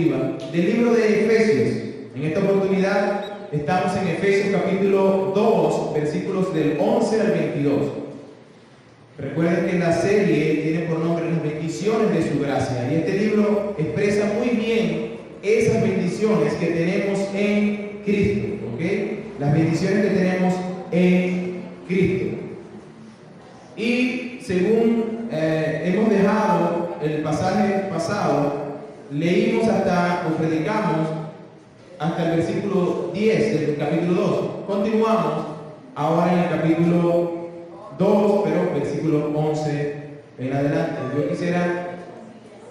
diapositiva, del libro de Efesios. En esta oportunidad estamos en Efesios capítulo 2, versículos del 11 al 22. Recuerden que la serie tiene por nombre Las bendiciones de su gracia, y este libro expresa muy bien esas bendiciones que tenemos en Cristo, ¿ok? Las bendiciones que tenemos en Cristo. Y según hemos dejado el pasaje pasado, leímos hasta, o predicamos hasta el versículo 10 del capítulo 2. Continuamos ahora en el capítulo 2, pero versículo 11 en adelante. Yo quisiera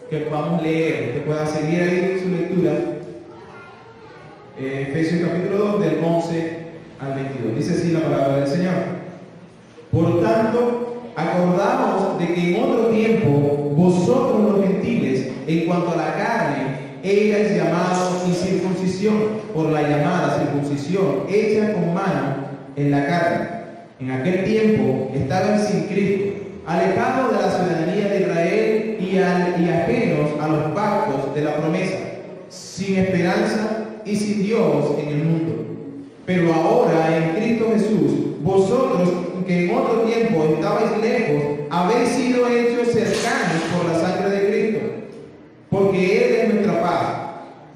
que podamos leer, que pueda seguir ahí su lectura. Efesios capítulo 2, del 11 al 22. Dice así la palabra del Señor. Por tanto, acordaos de que en otro tiempo vosotros los gentiles, en cuanto a la carne, erais llamados incircuncisión por la llamada circuncisión hecha con mano en la carne. En aquel tiempo estaban sin Cristo, alejados de la ciudadanía de Israel y ajenos a los pactos de la promesa, sin esperanza y sin Dios en el mundo. Pero ahora en Cristo Jesús, vosotros que en otro tiempo estabais lejos, habéis sido hechos cercanos por la sangre de Cristo, porque Él es nuestra paz,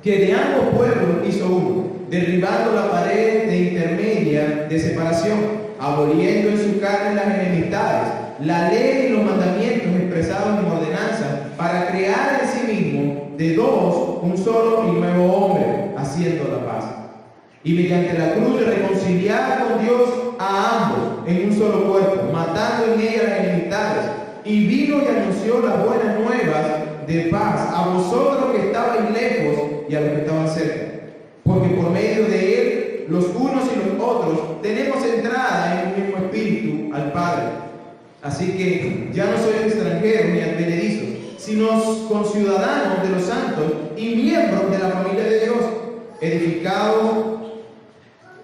que de ambos pueblos hizo uno, derribando la pared de intermedia de separación, aboliendo en su carne las enemistades, la ley y los mandamientos expresados en ordenanza, para crear en sí mismo de dos un solo y nuevo hombre, haciendo la paz. Y mediante la cruz reconciliar con Dios a ambos en un solo cuerpo, matando en ella las enemistades. Y vino y anunció las buenas nuevas de paz a vosotros que estabais lejos y a los que estaban cerca. Porque por medio de Él, los unos y los otros, tenemos entrada en un mismo espíritu al Padre. Así que ya no sois extranjeros ni advenedizos, sino conciudadanos de los santos y miembros de la familia de Dios, edificados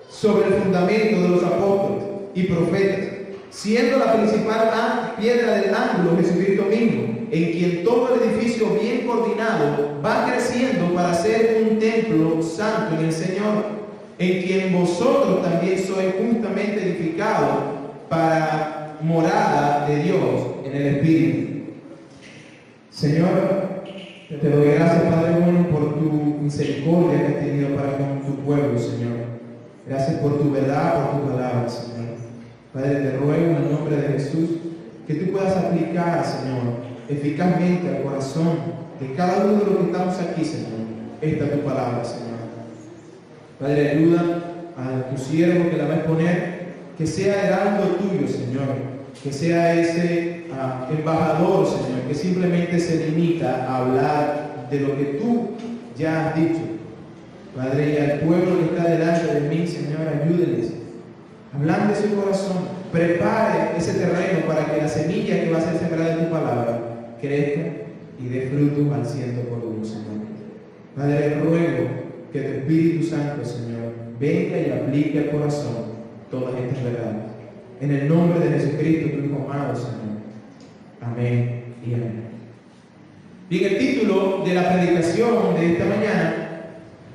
sobre el fundamento de los apóstoles y profetas, siendo la principal piedra del ángulo Jesucristo mismo, en quien todo el edificio bien coordinado va creciendo para ser un templo santo en el Señor, en quien vosotros también sois justamente edificados para morada de Dios en el Espíritu. Señor, te doy gracias, Padre bueno, por tu misericordia que has tenido para con tu pueblo, Señor. Gracias por tu verdad, por tu palabra, Señor. Padre, te ruego en el nombre de Jesús que tú puedas aplicar, Señor, eficazmente al corazón de cada uno de los que estamos aquí, Señor, esta tu palabra, Señor. Padre, ayuda a tu siervo que la va a exponer, que sea heraldo tuyo, Señor, que sea ese embajador, Señor, que simplemente se limita a hablar de lo que tú ya has dicho. Padre, y al pueblo que está delante de mí, Señor, ayúdeles, hablando de su corazón, prepare ese terreno para que la semilla que va a ser sembrada en tu palabra crezca y dé fruto al 100%, Señor. Padre, ruego que tu Espíritu Santo, Señor, venga y aplique al corazón todas estas verdades. En el nombre de Jesucristo, tu Hijo amado, Señor. Amén y amén. Bien, el título de la predicación de esta mañana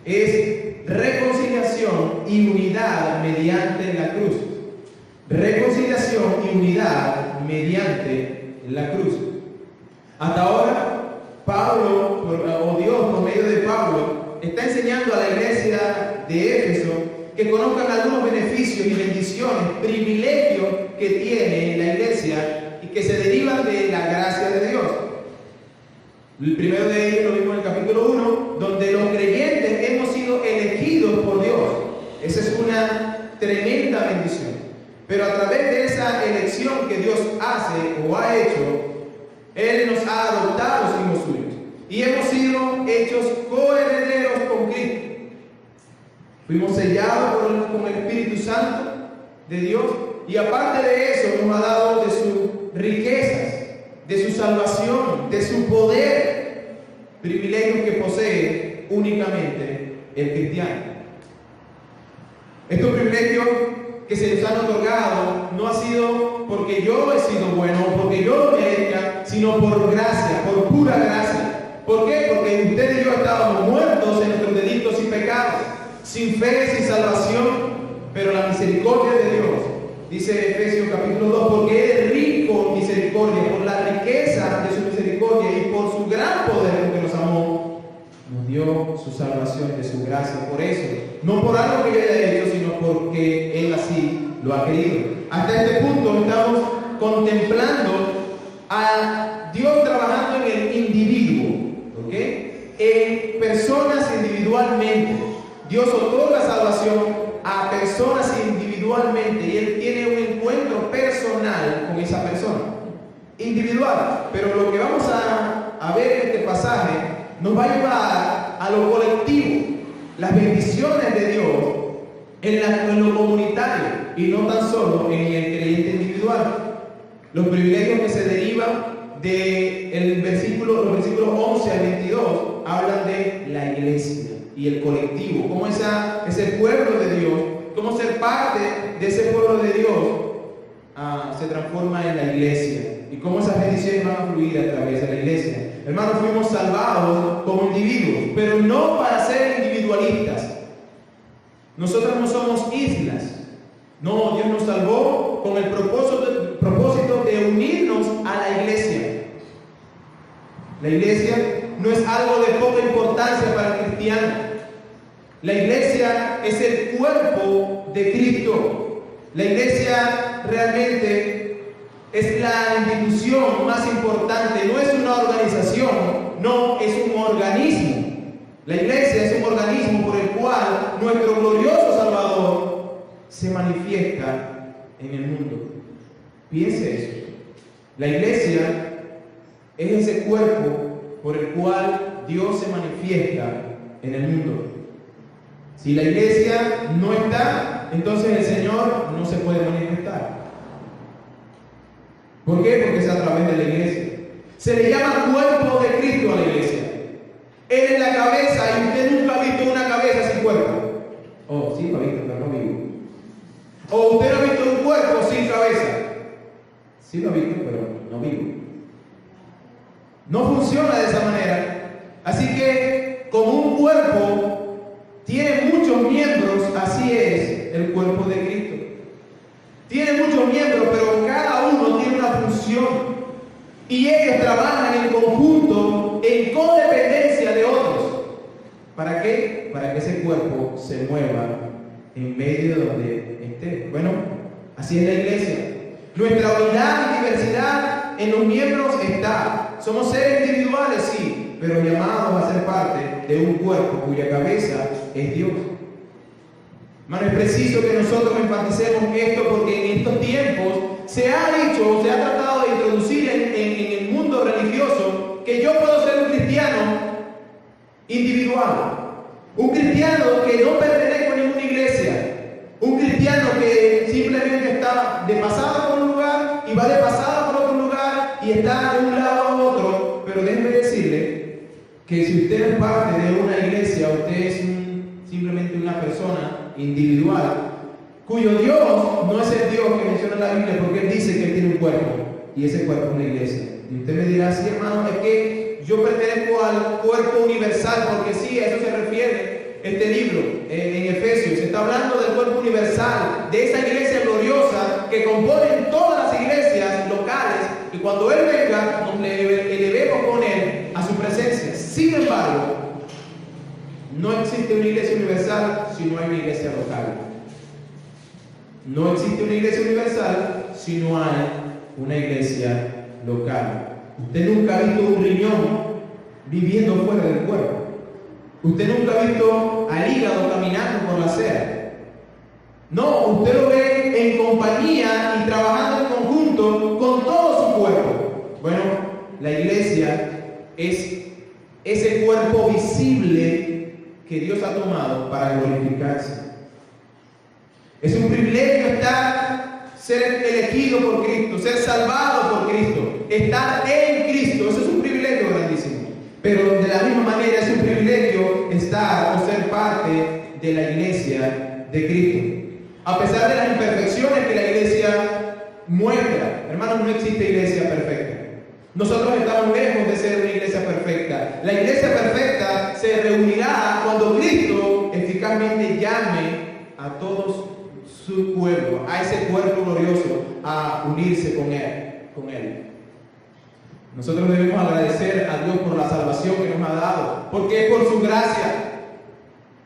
es reconciliación y unidad mediante la cruz. Reconciliación y unidad mediante la cruz. Hasta ahora, Pablo, o Dios por medio de Pablo, está enseñando a la iglesia de Éfeso que conozcan algunos beneficios y bendiciones, privilegios que tiene la iglesia y que se derivan de la gracia de Dios. El primero de ellos lo vimos en el capítulo 1, donde los creyentes hemos sido elegidos por Dios. Esa es una tremenda bendición. Pero a través de esa elección que Dios hace o ha hecho, Él nos ha adoptado hijos suyos. Y hemos sido hechos coherederos con Cristo. Fuimos sellados con el Espíritu Santo de Dios. Y aparte de eso, nos ha dado de sus riquezas, de su salvación, de su poder, privilegios que posee únicamente el cristiano. Estos privilegios que se nos han otorgado no ha sido porque yo he sido bueno o porque yo lo merezca, sino por gracia, por pura gracia. ¿Por qué? Porque usted y yo estábamos muertos sin fe, sin salvación, pero la misericordia de Dios, dice Efesios capítulo 2, porque Él es rico en misericordia, por la riqueza de su misericordia y por su gran poder con que nos amó, nos dio su salvación de su gracia. Por eso, no por algo que Él haya hecho, sino porque Él así lo ha querido. Hasta este punto estamos contemplando a Dios trabajando en el individuo, ¿ok? En personas individualmente. Dios otorga salvación a personas individualmente y Él tiene un encuentro personal con esa persona, individual. Pero lo que vamos a ver en este pasaje nos va a llevar a lo colectivo, las bendiciones de Dios en lo comunitario y no tan solo en el creyente individual. Los privilegios que se derivan de los versículos 11 al 22 hablan de la iglesia y el colectivo, cómo ese pueblo de Dios, cómo ser parte de ese pueblo de Dios se transforma en la iglesia y cómo esas bendiciones van a fluir a través de la iglesia. Hermanos, fuimos salvados como individuos, pero no para ser individualistas. Nosotros no somos islas. No, Dios nos salvó con el propósito de unirnos a la iglesia. La iglesia no es algo de poca importancia para el cristiano. La iglesia es el cuerpo de Cristo. La iglesia realmente es la institución más importante. No es una organización, no, es un organismo. La iglesia es un organismo por el cual nuestro glorioso Salvador se manifiesta en el mundo. Piense eso. La iglesia es ese cuerpo por el cual Dios se manifiesta en el mundo. Si la iglesia no está, entonces el Señor no se puede manifestar. ¿Por qué? Porque es a través de la iglesia. Se le llama cuerpo de Cristo a la iglesia. Él es la cabeza y usted nunca ha visto una cabeza sin cuerpo. Oh, sí lo ha visto, pero no vivo. O usted no ha visto un cuerpo sin cabeza. Sí lo ha visto, pero no vivo. No funciona de esa manera. Así que, como un cuerpo tiene muchos miembros, así es el cuerpo de Cristo. Tiene muchos miembros, pero cada uno tiene una función. Y ellos trabajan en conjunto, en codependencia de otros. ¿Para qué? Para que ese cuerpo se mueva en medio de donde esté. Bueno, así es la iglesia. Nuestra unidad y diversidad en los miembros está. Somos seres individuales, sí, pero llamados a ser parte de un cuerpo cuya cabeza es Dios. Hermano, es preciso que nosotros enfaticemos esto porque en estos tiempos se ha dicho, se ha tratado de introducir en el mundo religioso que yo puedo ser un cristiano individual, un cristiano que no pertenezco a ninguna iglesia, un cristiano que simplemente está de pasada por un lugar y va de pasada por otro lugar y está de un lado a otro. Pero déjeme decirle que si usted es parte de una iglesia, usted es simplemente una persona individual, cuyo Dios no es el Dios que menciona la Biblia, porque Él dice que Él tiene un cuerpo, y ese cuerpo es la iglesia. Y usted me dirá, sí, hermano, es que yo pertenezco al cuerpo universal, porque sí, a eso se refiere este libro en Efesios. Se está hablando del cuerpo universal, de esa iglesia gloriosa que componen todas las iglesias locales, y cuando Él venga, nos elevemos con Él a su presencia. Sin embargo, no existe una iglesia universal si no hay una iglesia local. No existe una iglesia universal si no hay una iglesia local. Usted nunca ha visto un riñón viviendo fuera del cuerpo. Usted nunca ha visto al hígado caminando por la acera. No, usted lo ve en compañía y trabajando en conjunto con todo su cuerpo. Bueno, la iglesia es ese cuerpo visible que Dios ha tomado para glorificarse. Es un privilegio ser elegido por Cristo, ser salvado por Cristo, estar en Cristo. Eso es un privilegio grandísimo. Pero de la misma manera es un privilegio estar o ser parte de la iglesia de Cristo. A pesar de las imperfecciones que la iglesia muestra, hermanos, no existe iglesia perfecta. Nosotros estamos lejos de ser una iglesia perfecta. La iglesia perfecta se reunirá cuando Cristo eficazmente radicalmente llame a todos su pueblo, a ese cuerpo glorioso, a unirse con Él. Nosotros debemos agradecer a Dios por la salvación que nos ha dado, porque es por su gracia.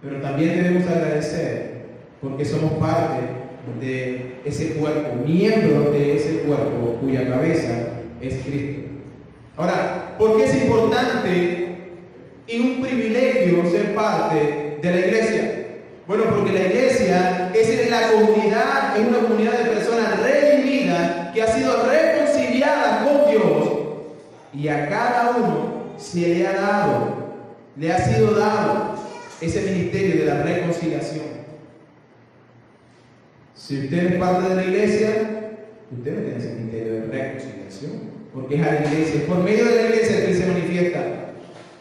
Pero también debemos agradecer porque somos parte de ese cuerpo, miembros de ese cuerpo cuya cabeza es Cristo. Ahora, ¿por qué es importante y un privilegio ser parte de la iglesia? Bueno, porque la iglesia es la comunidad, es una comunidad de personas redimidas que ha sido reconciliada con Dios, y a cada uno se le ha sido dado ese ministerio de la reconciliación. Si usted es parte de la iglesia, usted no tiene ese ministerio de reconciliación, porque es a la iglesia, es por medio de la iglesia que se manifiesta.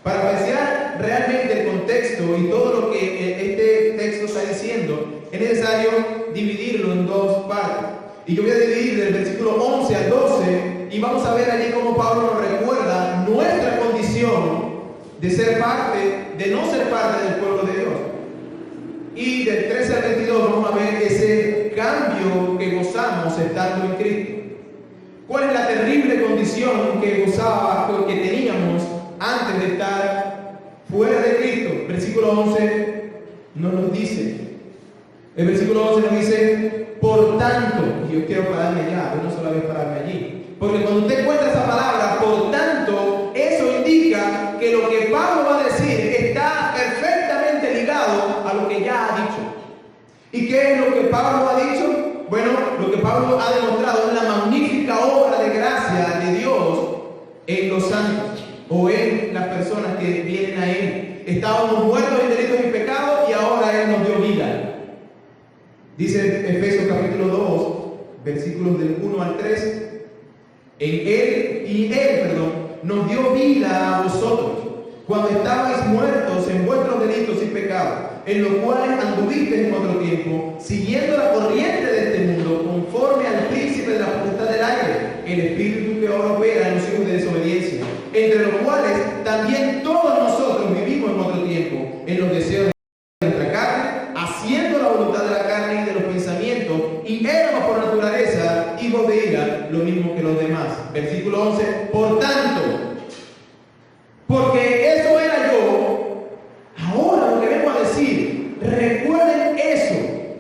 Para apreciar realmente el contexto y todo lo que este texto está diciendo, es necesario dividirlo en dos partes. Y yo voy a dividir del versículo 11 al 12, y vamos a ver allí cómo Pablo nos recuerda nuestra condición de ser parte, de no ser parte del pueblo de Dios. Y del 13 al 22 vamos a ver ese cambio que gozamos estando en Cristo. ¿Cuál es la terrible condición que teníamos antes de estar fuera de Cristo? Versículo 11 nos dice, el versículo 11 nos dice, por tanto, y yo quiero pararme allá, una sola vez pararme allí, porque cuando usted encuentra esa palabra, por tanto, eso indica que lo que Pablo va a decir está perfectamente ligado a lo que ya ha dicho. ¿Y qué es lo que Pablo ha dicho? Bueno, lo que Pablo ha demostrado es la magnífica obra de gracia de Dios en los santos, o en las personas que vienen a Él. Estábamos muertos en delitos y pecados, y ahora Él nos dio vida. Dice Efesios capítulo 2, versículos del 1 al 3, Él nos dio vida a vosotros, cuando estabais muertos en vuestros delitos y pecados, en los cuales anduvisteis en otro tiempo, siguiendo la corriente de este mundo, conforme al príncipe de la potestad del aire, el espíritu que ahora opera en los hijos de desobediencia, entre los cuales también todos nosotros vivimos en otro tiempo, en los deseos de nuestra carne, haciendo la voluntad de la carne y de los pensamientos, y éramos por naturaleza hijos de ira, lo mismo que los demás. Versículo 11, por tanto, porque eso era yo, ahora lo que vengo a decir, recuerden eso.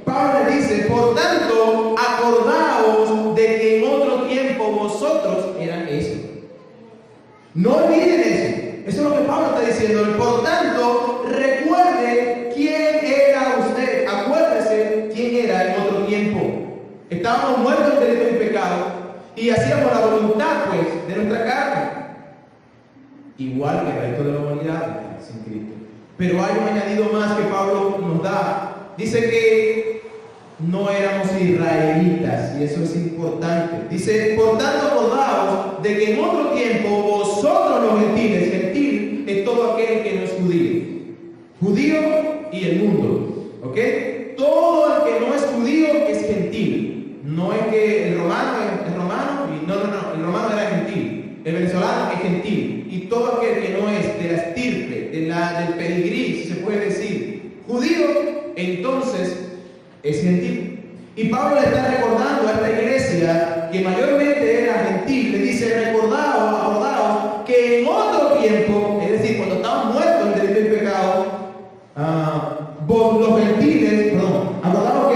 Pablo le dice, por tanto, acordaos de que en otro tiempo vosotros eran eso. No olviden eso. Eso es lo que Pablo está diciendo. Por tanto, recuerde quién era usted. Acuérdese quién era en otro tiempo. Estábamos muertos en delitos y pecados, y hacíamos la voluntad, pues, de nuestra carne, igual que el resto de la humanidad sin Cristo. Pero hay un añadido más que Pablo nos da. Dice que no éramos israelitas, y eso es importante. Dice, por tanto, acordaos de que en otro tiempo vosotros los gentiles, gentil es todo aquel que no es judío y el mundo, ¿ok? Todo el que no es judío es gentil. No es que el romano es romano, y no, el romano era gentil, el venezolano es gentil, y todo aquel que no es de la estirpe, del pedigrí, si se puede decir, judío, entonces es gentil. Y Pablo le está recordando a esta iglesia que mayormente era gentil. Le dice, acordaos que en otro tiempo, es decir, cuando estaban muertos en delito y pecado, los gentiles, acordaos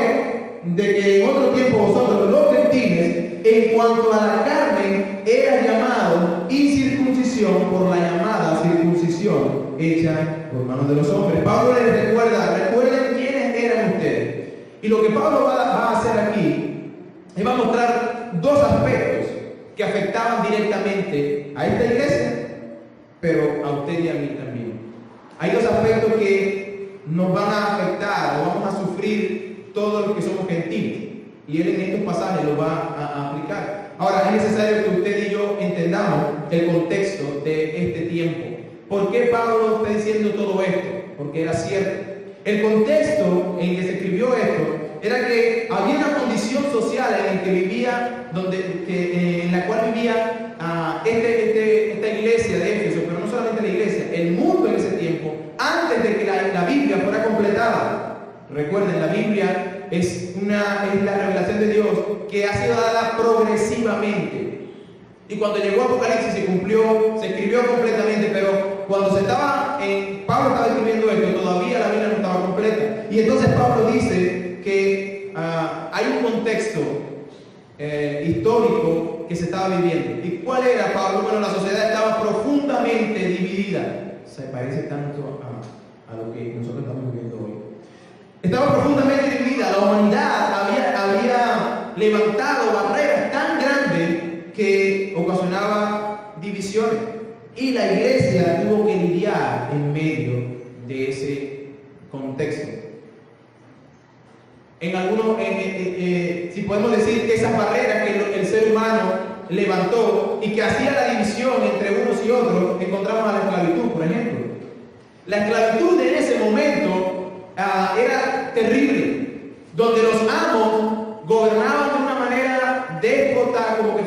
de que en otro tiempo vosotros los gentiles, en cuanto a la carne, eran llamados incircuncisión por la llamada circuncisión hecha por manos de los hombres. Pablo les recuerden quiénes eran ustedes. Y lo que Pablo va a hacer aquí es va a mostrar dos aspectos que afectaban directamente a esta iglesia, pero a usted y a mí también. Hay dos aspectos que nos van a afectar o vamos a sufrir todos los que somos gentiles, y él en estos pasajes lo va a aplicar. Ahora, es necesario que usted y yo entendamos el contexto de este tiempo. ¿Por qué Pablo está diciendo todo esto? Porque era cierto. El contexto en que se escribió esto era que había una condición social en la que vivía, en la cual vivía esta iglesia de Éfeso, pero no solamente la iglesia, el mundo en ese tiempo, antes de que la Biblia fuera completada. Recuerden, la Biblia es la revelación de Dios que ha sido dada progresivamente. Y cuando llegó Apocalipsis se escribió completamente, pero cuando Pablo estaba escribiendo esto, todavía la Biblia no estaba completa. Y entonces Pablo dice que hay un contexto histórico que se estaba viviendo. ¿Y cuál era, Pablo? Bueno, la sociedad estaba profundamente dividida. Se parece tanto a lo que nosotros estamos viviendo hoy. Estaba profundamente dividida. La humanidad había levantado barreras tan grandes que ocasionaba divisiones. Y la iglesia tuvo que lidiar en medio de ese contexto. Si podemos decir que esas barreras que el ser humano levantó y que hacía la división entre unos y otros, encontramos a la esclavitud, por ejemplo. La esclavitud en ese momento era terrible, donde los amos gobernaban de una manera déspota, como que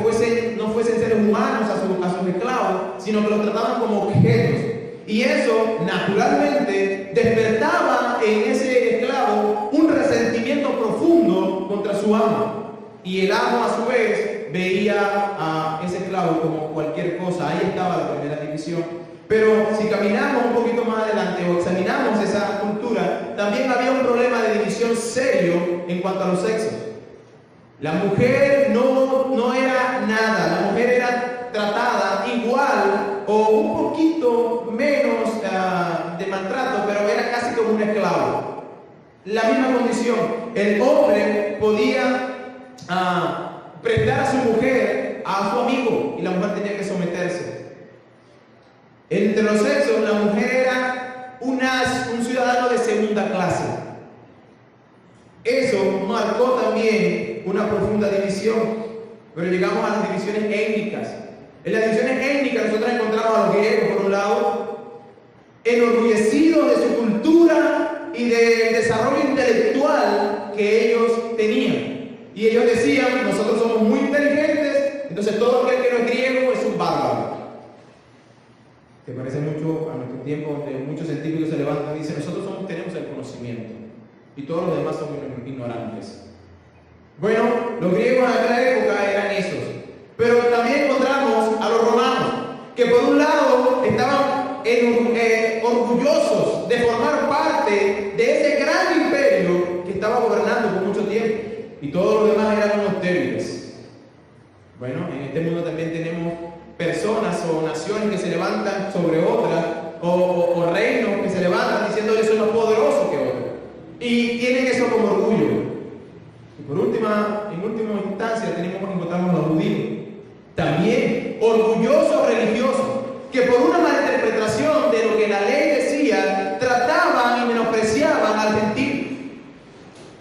no fuesen seres humanos a sus esclavos, sino que los trataban como objetos. Y eso, naturalmente, despertaba en ese esclavo un resentimiento profundo contra su amo. Y el amo, a su vez, veía a ese esclavo como cualquier cosa. Ahí estaba la primera división. Pero si caminamos un poquito más adelante o examinamos esa cultura, también había un problema de división serio en cuanto a los sexos. La mujer no era nada, la mujer era tratada igual o un poquito menos de maltrato, pero era casi como un esclavo. La misma condición. El hombre podía prestar a su mujer a su amigo y la mujer tenía que someterse. Entre los sexos, la mujer era un ciudadano de segunda clase. Eso marcó también una profunda división. Pero llegamos a las divisiones étnicas. En las divisiones étnicas nosotros encontramos a los griegos, por un lado, enorgullecidos de su cultura y del desarrollo intelectual que ellos tenían. Y ellos decían, nosotros somos muy inteligentes, entonces todo aquel que no es griego es un bárbaro. Que parece mucho a nuestro tiempo, donde muchos científicos se levantan y dicen, nosotros tenemos el conocimiento y todos los demás son ignorantes. Bueno, los griegos en aquella época eran esos. Pero también encontramos a los romanos, que por un lado estaban orgullosos de formar parte de ese gran imperio que estaba gobernando por mucho tiempo, y todos los demás eran unos débiles. Bueno, en este mundo también tenemos personas o naciones que se levantan sobre otras, o reinos que se levantan diciendo que son más poderosos que otros, y tienen eso como orgullo. Y en última instancia encontramos a los judíos, también orgullosos religiosos, que por una malinterpretación de lo que la ley decía, trataban y menospreciaban al gentil.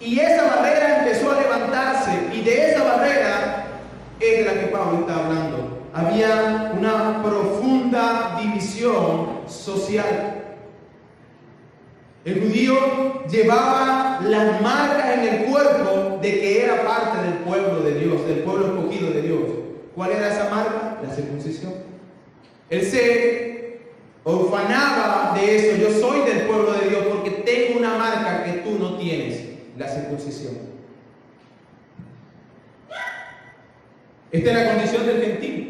Y esa barrera empezó a levantarse, y de esa barrera es de la que Pablo está hablando. Había una profunda división social. El judío llevaba las marcas en el cuerpo de que era parte del pueblo de Dios, del pueblo escogido de Dios. ¿Cuál era esa marca? La circuncisión. Él se ufanaba de eso. Yo soy del pueblo de Dios porque tengo una marca que tú no tienes, la circuncisión. Esta es la condición del gentil.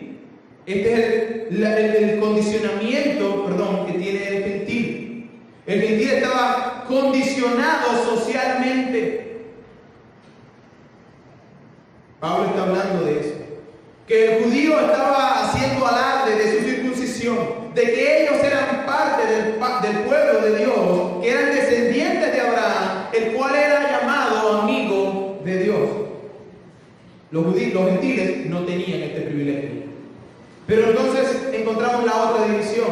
Este es el condicionamiento, que tiene el gentil. El gentil estaba condicionado socialmente. Pablo está hablando de eso. Que el judío estaba haciendo alarde de su circuncisión, de que ellos eran parte del pueblo de Dios, que eran descendientes de Abraham, el cual era llamado amigo de Dios. Los gentiles no tenían este privilegio. Pero entonces encontramos la otra división,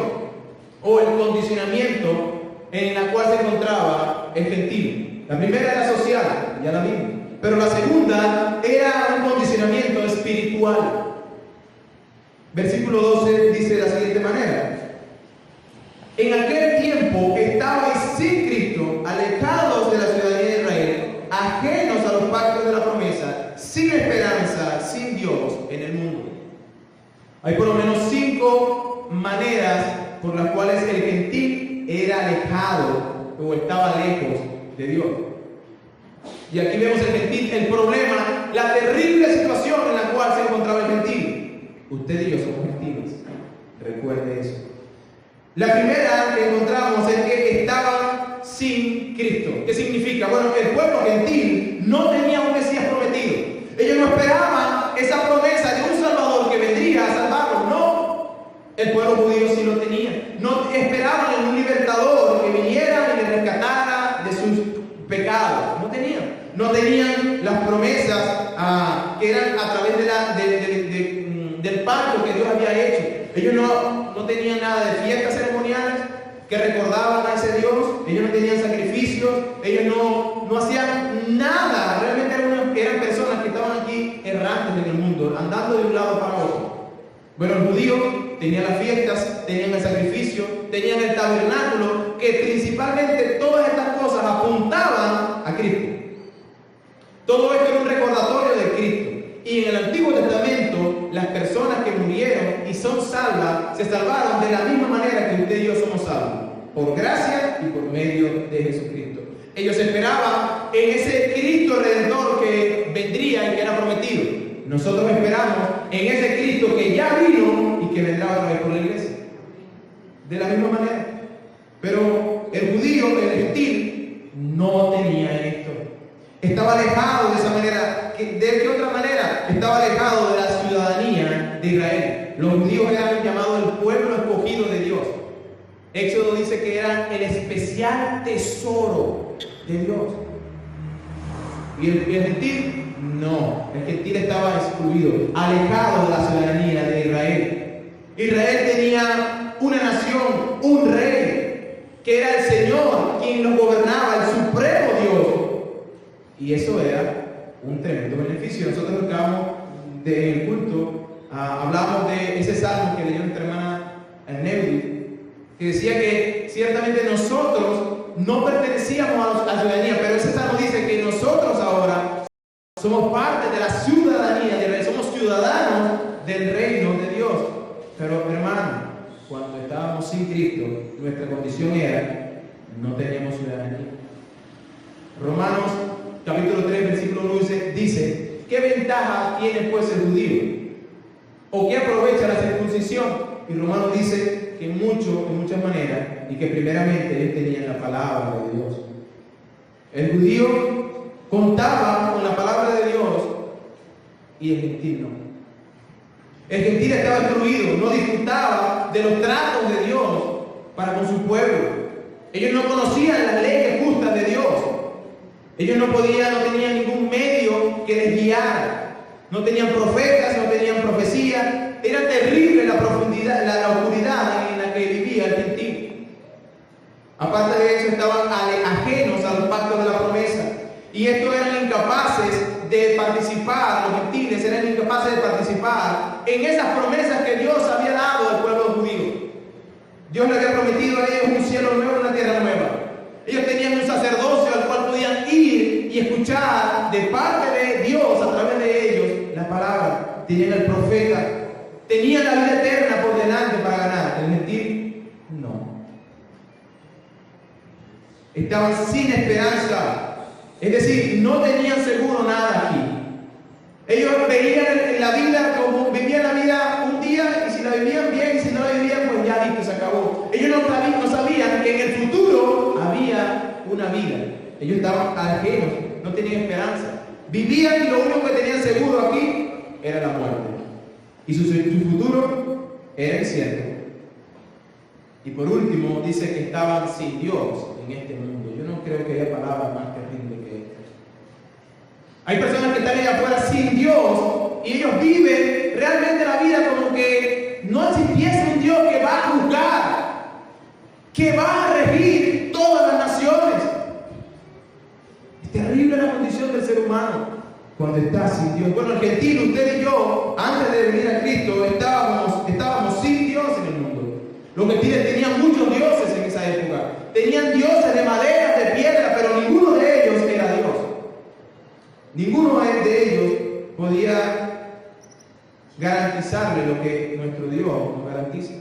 o el condicionamiento en la cual se encontraba el gentil. La primera era social, ya la vimos. Pero la segunda era un condicionamiento espiritual. Versículo 12 dice de la siguiente manera: en aquel tiempo estabais sin Cristo, alejados de la ciudadanía de Israel, ajenos a los pactos de la promesa, sin esperanza, sin Dios en el mundo. Hay por lo menos 5 maneras por las cuales el gentil era alejado o estaba lejos de Dios. Y aquí vemos el gentil, el problema, la terrible situación en la cual se encontraba el gentil. Usted y yo somos gentiles. Recuerde eso. La primera que encontramos es que estaban sin Cristo. ¿Qué significa? Bueno, el pueblo gentil no tenía un Mesías prometido. Ellos no esperaban esa promesa de un Salvador que vendría a salvarlos. No. El pueblo judío sí lo tenía. No esperaban en un libertador que viniera y les rescatara de sus pecados. No tenían. No tenían las promesas que eran a través del pacto que Dios había hecho. Ellos no tenían nada de fiestas ceremoniales que recordaban a ese Dios. Ellos no tenían sacrificios. Ellos no hacían nada. Realmente eran personas que estaban aquí errantes en el mundo, andando de un lado para otro. Bueno, el judío tenía las fiestas, tenían el sacrificio, tenían el tabernáculo, que principalmente todas estas cosas apuntaban a Cristo. Todo esto era un recordatorio de Cristo. Y en el Antiguo Testamento, las personas que murieron y son salvas, se salvaron de la misma manera que usted y yo somos salvos, por gracia y por medio de Jesucristo. Ellos esperaban en ese Cristo Redentor que vendría y que era prometido. Nosotros esperamos en ese Cristo que ya vino y que vendrá otra vez por la iglesia. De la misma manera. Pero el judío, el gentil, no tenía esto. Estaba alejado de esa manera. ¿De qué otra manera? Estaba alejado de la ciudadanía de Israel. Los judíos eran llamados el pueblo escogido de Dios. Éxodo dice que eran el especial tesoro de Dios. ¿Y el gentil? No. El gentil estaba excluido, alejado de la ciudadanía de Israel. Israel tenía una nación, un rey, que era el Señor quien los gobernaba, el supremo Dios. Y eso era un tremendo beneficio. Nosotros acabamos en el culto, hablamos de ese salmo que leyó nuestra hermana Neudi, que decía que ciertamente nosotros no pertenecíamos a la ciudadanía, pero ese salmo dice que nosotros ahora somos parte de la ciudadanía del rey, somos ciudadanos del reino de Dios. Pero hermano, cuando estábamos sin Cristo, nuestra condición era, no teníamos ciudadanía. Romanos capítulo 3, versículo 1 dice, ¿qué ventaja tiene pues el judío? ¿O qué aprovecha la circuncisión? Y Romanos dice que en muchas maneras, y que primeramente ellos tenían la palabra de Dios. El judío contaba con la palabra de Dios y el gentil no. El gentil estaba excluido, no disfrutaba de los tratos de Dios para con su pueblo. Ellos no conocían las leyes justas de Dios. Ellos no tenían ningún medio que les guiara. No tenían profetas, no tenían profecía. Era terrible la profundidad, la oscuridad en la que vivía el gentil. Aparte de eso, estaban ajenos a los pactos de la promesa. Y estos eran incapaces de participar, los gentiles eran incapaces de participar en esas promesas que Dios había dado al pueblo judío. Dios le había prometido a ellos un cielo nuevo y una tierra nueva. Ellos tenían un sacerdocio al cual podían ir y escuchar de parte de Dios, a través de ellos, la palabra. Tenían el profeta. Tenían la vida eterna por delante para ganar. El gentil, no. Estaban sin esperanza. Es decir, no tenían seguro nada aquí. Ellos veían la vida como vivían la vida un día, y si la vivían bien, y si no la vivían, pues ya listo, se acabó. Ellos no sabían que en el futuro había una vida. Ellos estaban ajenos, no tenían esperanza. Vivían y lo único que tenían seguro aquí era la muerte. Y su futuro era incierto. Y por último, dice que estaban sin Dios en este mundo. Yo no creo que haya palabra más terrible que esta. Hay personas que están allá afuera sin Dios y ellos viven realmente la vida como que no existiese un Dios que va a juzgar, que va a regir todas las naciones. Es terrible la condición del ser humano cuando está sin Dios. Bueno, el gentil, usted y yo, antes de venir a Cristo, estábamos sin Dios en el mundo. Los gentiles tenían muchos dioses en esa época. Tenían dioses de madera, de piedra, pero ninguno de ellos era Dios. Ninguno de ellos podía garantizarle lo que nuestro Dios nos garantiza.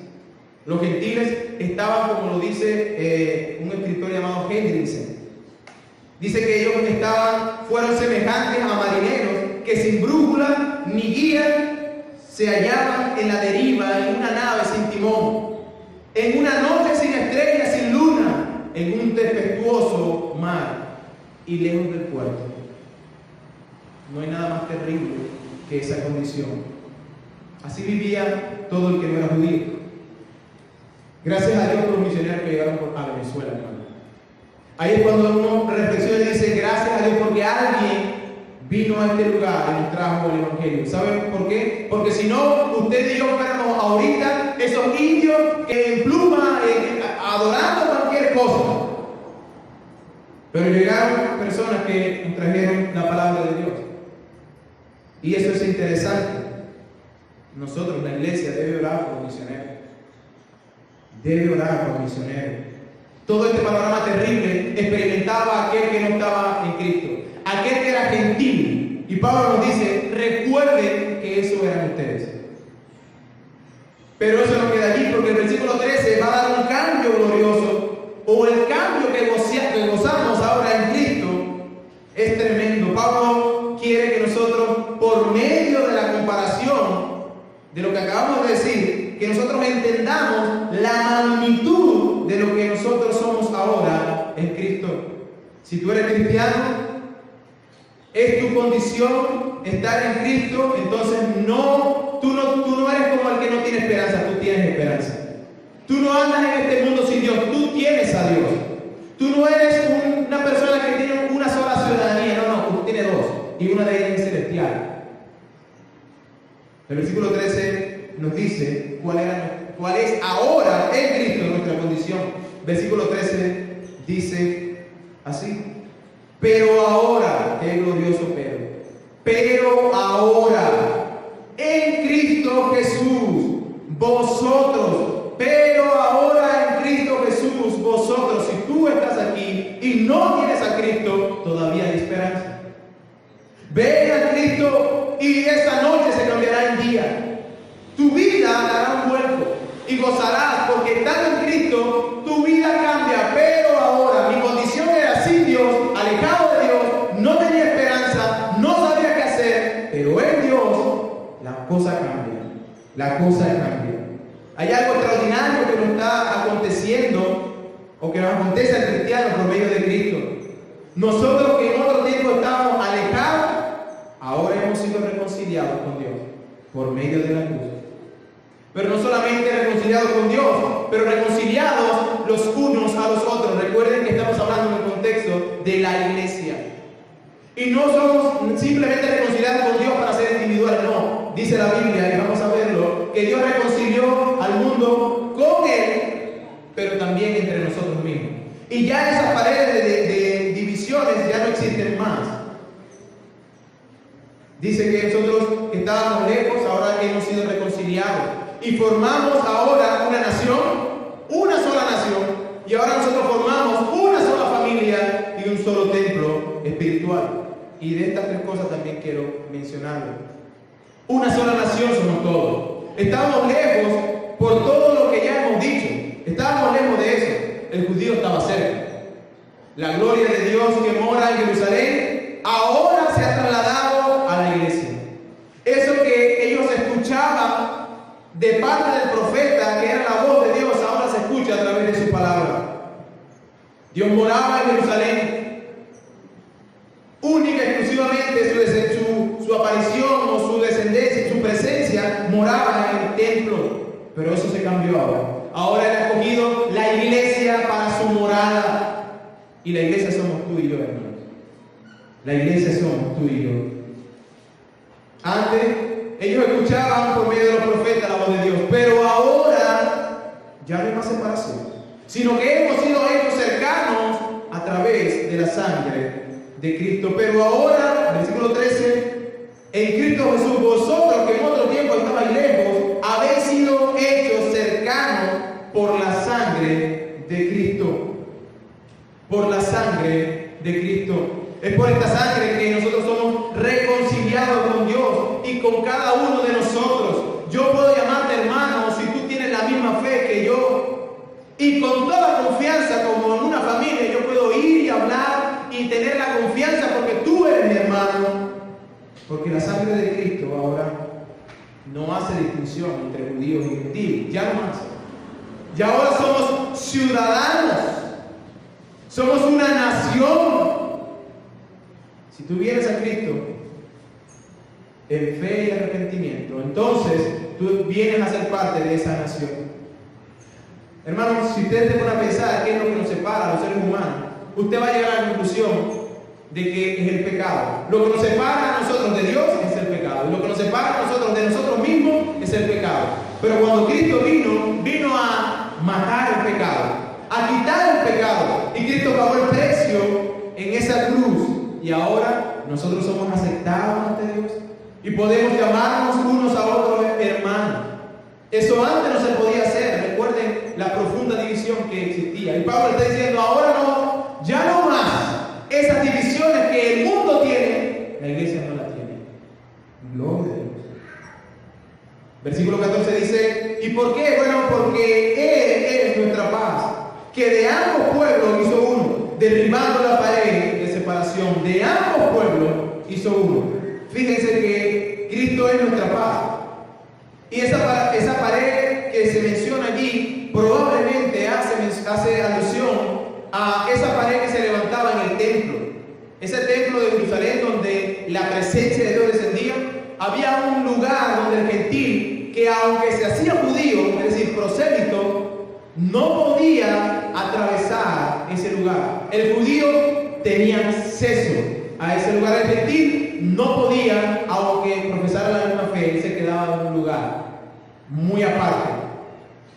Los gentiles estaban, como lo dice un escritor llamado Hendrickson, Dice que ellos fueron semejantes a marineros que sin brújula ni guía se hallaban en la deriva, en una nave sin timón, en una noche sin estrellas, sin luna, en un tempestuoso mar y lejos del puerto. No hay nada más terrible que esa condición. Así vivía todo el que no era judío. Gracias a Dios por los misioneros que llegaron a Venezuela, hermano. Ahí es cuando uno reflexiona y dice, gracias a Dios porque alguien vino a este lugar y nos trajo el Evangelio. ¿Saben por qué? Porque si no, usted y yo fuéramos ahorita esos indios que en pluma, adorando cualquier cosa. Pero llegaron personas que nos trajeron la palabra de Dios. Y eso es interesante. Nosotros, la iglesia, debe orar por los misioneros. Debe orar por los misioneros. Todo este panorama terrible experimentaba aquel que no estaba en Cristo, aquel que era gentil. Y Pablo nos dice, recuerden que eso eran ustedes. Pero eso no queda allí, porque el versículo 13 va a dar un cambio glorioso, o el cambio que gozamos ahora en Cristo es tremendo. Pablo quiere que nosotros, por medio de la comparación de lo que acabamos de decir, que nosotros entendamos la magnitud de lo que nosotros somos ahora en Cristo. Si tú eres cristiano, es tu condición estar en Cristo, entonces tú no eres como el que no tiene esperanza, tú tienes esperanza. Tú no andas en este mundo sin Dios, tú tienes a Dios. Tú no eres una persona que tiene una sola ciudadanía, no, tú tienes dos, y una de ellas es celestial. El versículo 13 nos dice cuál es ahora en Cristo nuestra condición. Versículo 13 dice así: pero ahora, qué glorioso pero ahora en Cristo Jesús vosotros, pero ahora en Cristo Jesús vosotros, si tú estás aquí y no tienes a Cristo, todavía hay esperanza. Ven a Cristo y esta noche se cambiará en día. Tu vida dará un vuelco y gozarás, porque estando en Cristo tu vida cambia. Pero ahora mi condición era sin Dios, alejado de Dios, no tenía esperanza, no sabía qué hacer, pero en Dios la cosa cambia. La cosa cambia. Hay algo extraordinario que nos está aconteciendo, o que nos acontece al cristiano por medio de Cristo. Nosotros que en otro tiempo estábamos alejados, ahora hemos sido reconciliados con Dios por medio de la cruz. Pero no solamente reconciliados con Dios, pero reconciliados los unos a los otros. Recuerden que estamos hablando en el contexto de la iglesia. Y no somos simplemente reconciliados con Dios para ser individuales, no. Dice la Biblia, y vamos a verlo, que Dios reconcilió al mundo con Él, pero también entre nosotros mismos. Y ya esas paredes de divisiones ya no existen más. Dice que nosotros estábamos lejos, ahora hemos sido reconciliados. Y formamos ahora una nación, una sola nación. Y ahora nosotros formamos una sola familia y un solo templo espiritual. Y de estas tres cosas también quiero mencionarlo. Una sola nación somos todos. Estábamos lejos por todo lo que ya hemos dicho. Estábamos lejos de eso. El judío estaba cerca. La gloria de Dios que mora en Jerusalén ahora se ha trasladado a la iglesia. Eso que ellos escuchaban de parte del profeta, que era la voz de Dios, ahora se escucha a través de su palabra. Dios moraba en Jerusalén. Única y exclusivamente su aparición o su descendencia, su presencia moraba en el templo. Pero eso se cambió ahora. Ahora Él ha escogido la iglesia para su morada. Y la iglesia somos tú y yo, hermanos. La iglesia somos tú y yo. Antes, ellos escuchaban por medio de los profetas la voz de Dios. Pero ahora ya no hay más separación, sino que hemos sido hechos cercanos a través de la sangre de Cristo. Pero ahora, versículo 13, en Cristo Jesús, vosotros que en otro tiempo estabais lejos, habéis sido hechos cercanos por la sangre de Cristo. Por la sangre de Cristo. Es por esta sangre que nosotros somos reconciliados con Dios y con cada uno de nosotros. Yo puedo llamarte hermano si tú tienes la misma fe que yo. Y con toda confianza, como en una familia, yo puedo ir y hablar y tener Porque la sangre de Cristo ahora no hace distinción entre judíos y gentiles. Ya no más. Y ahora somos ciudadanos. Somos una nación. Si tú vienes a Cristo en fe y arrepentimiento, entonces tú vienes a ser parte de esa nación. Hermanos, si usted se pone a pensar qué es lo que nos separa a los seres humanos, usted va a llegar a la conclusión de que es el pecado. Lo que nos separa a nosotros de Dios es el pecado. Y lo que nos separa a nosotros de nosotros mismos es el pecado. Pero cuando Cristo vino a matar el pecado, a quitar el pecado. Y Cristo pagó el precio en esa cruz. Y ahora nosotros somos aceptados ante Dios. Y podemos llamarnos unos a otros hermanos. Eso antes no se podía hacer. Recuerden la profunda división que existía. Y Pablo está diciendo, ahora no, ya no más. Esas divisiones que el mundo tiene, la iglesia no las tiene. Gloria a Dios. Versículo 14 dice, ¿y por qué? Bueno, porque Él es nuestra paz, que de ambos pueblos hizo uno, derribando la pared de separación. De ambos pueblos hizo uno. Fíjense que Cristo es nuestra paz. Y esa pared que se menciona allí probablemente hace alusión a esa pared que se levantaba en el templo. Ese templo de Jerusalén donde la presencia de Dios descendía. Había un lugar donde el gentil, que aunque se hacía judío, es decir, prosélito, no podía atravesar ese lugar. El judío tenía acceso a ese lugar. El gentil no podía, aunque profesara la misma fe, él se quedaba en un lugar muy aparte.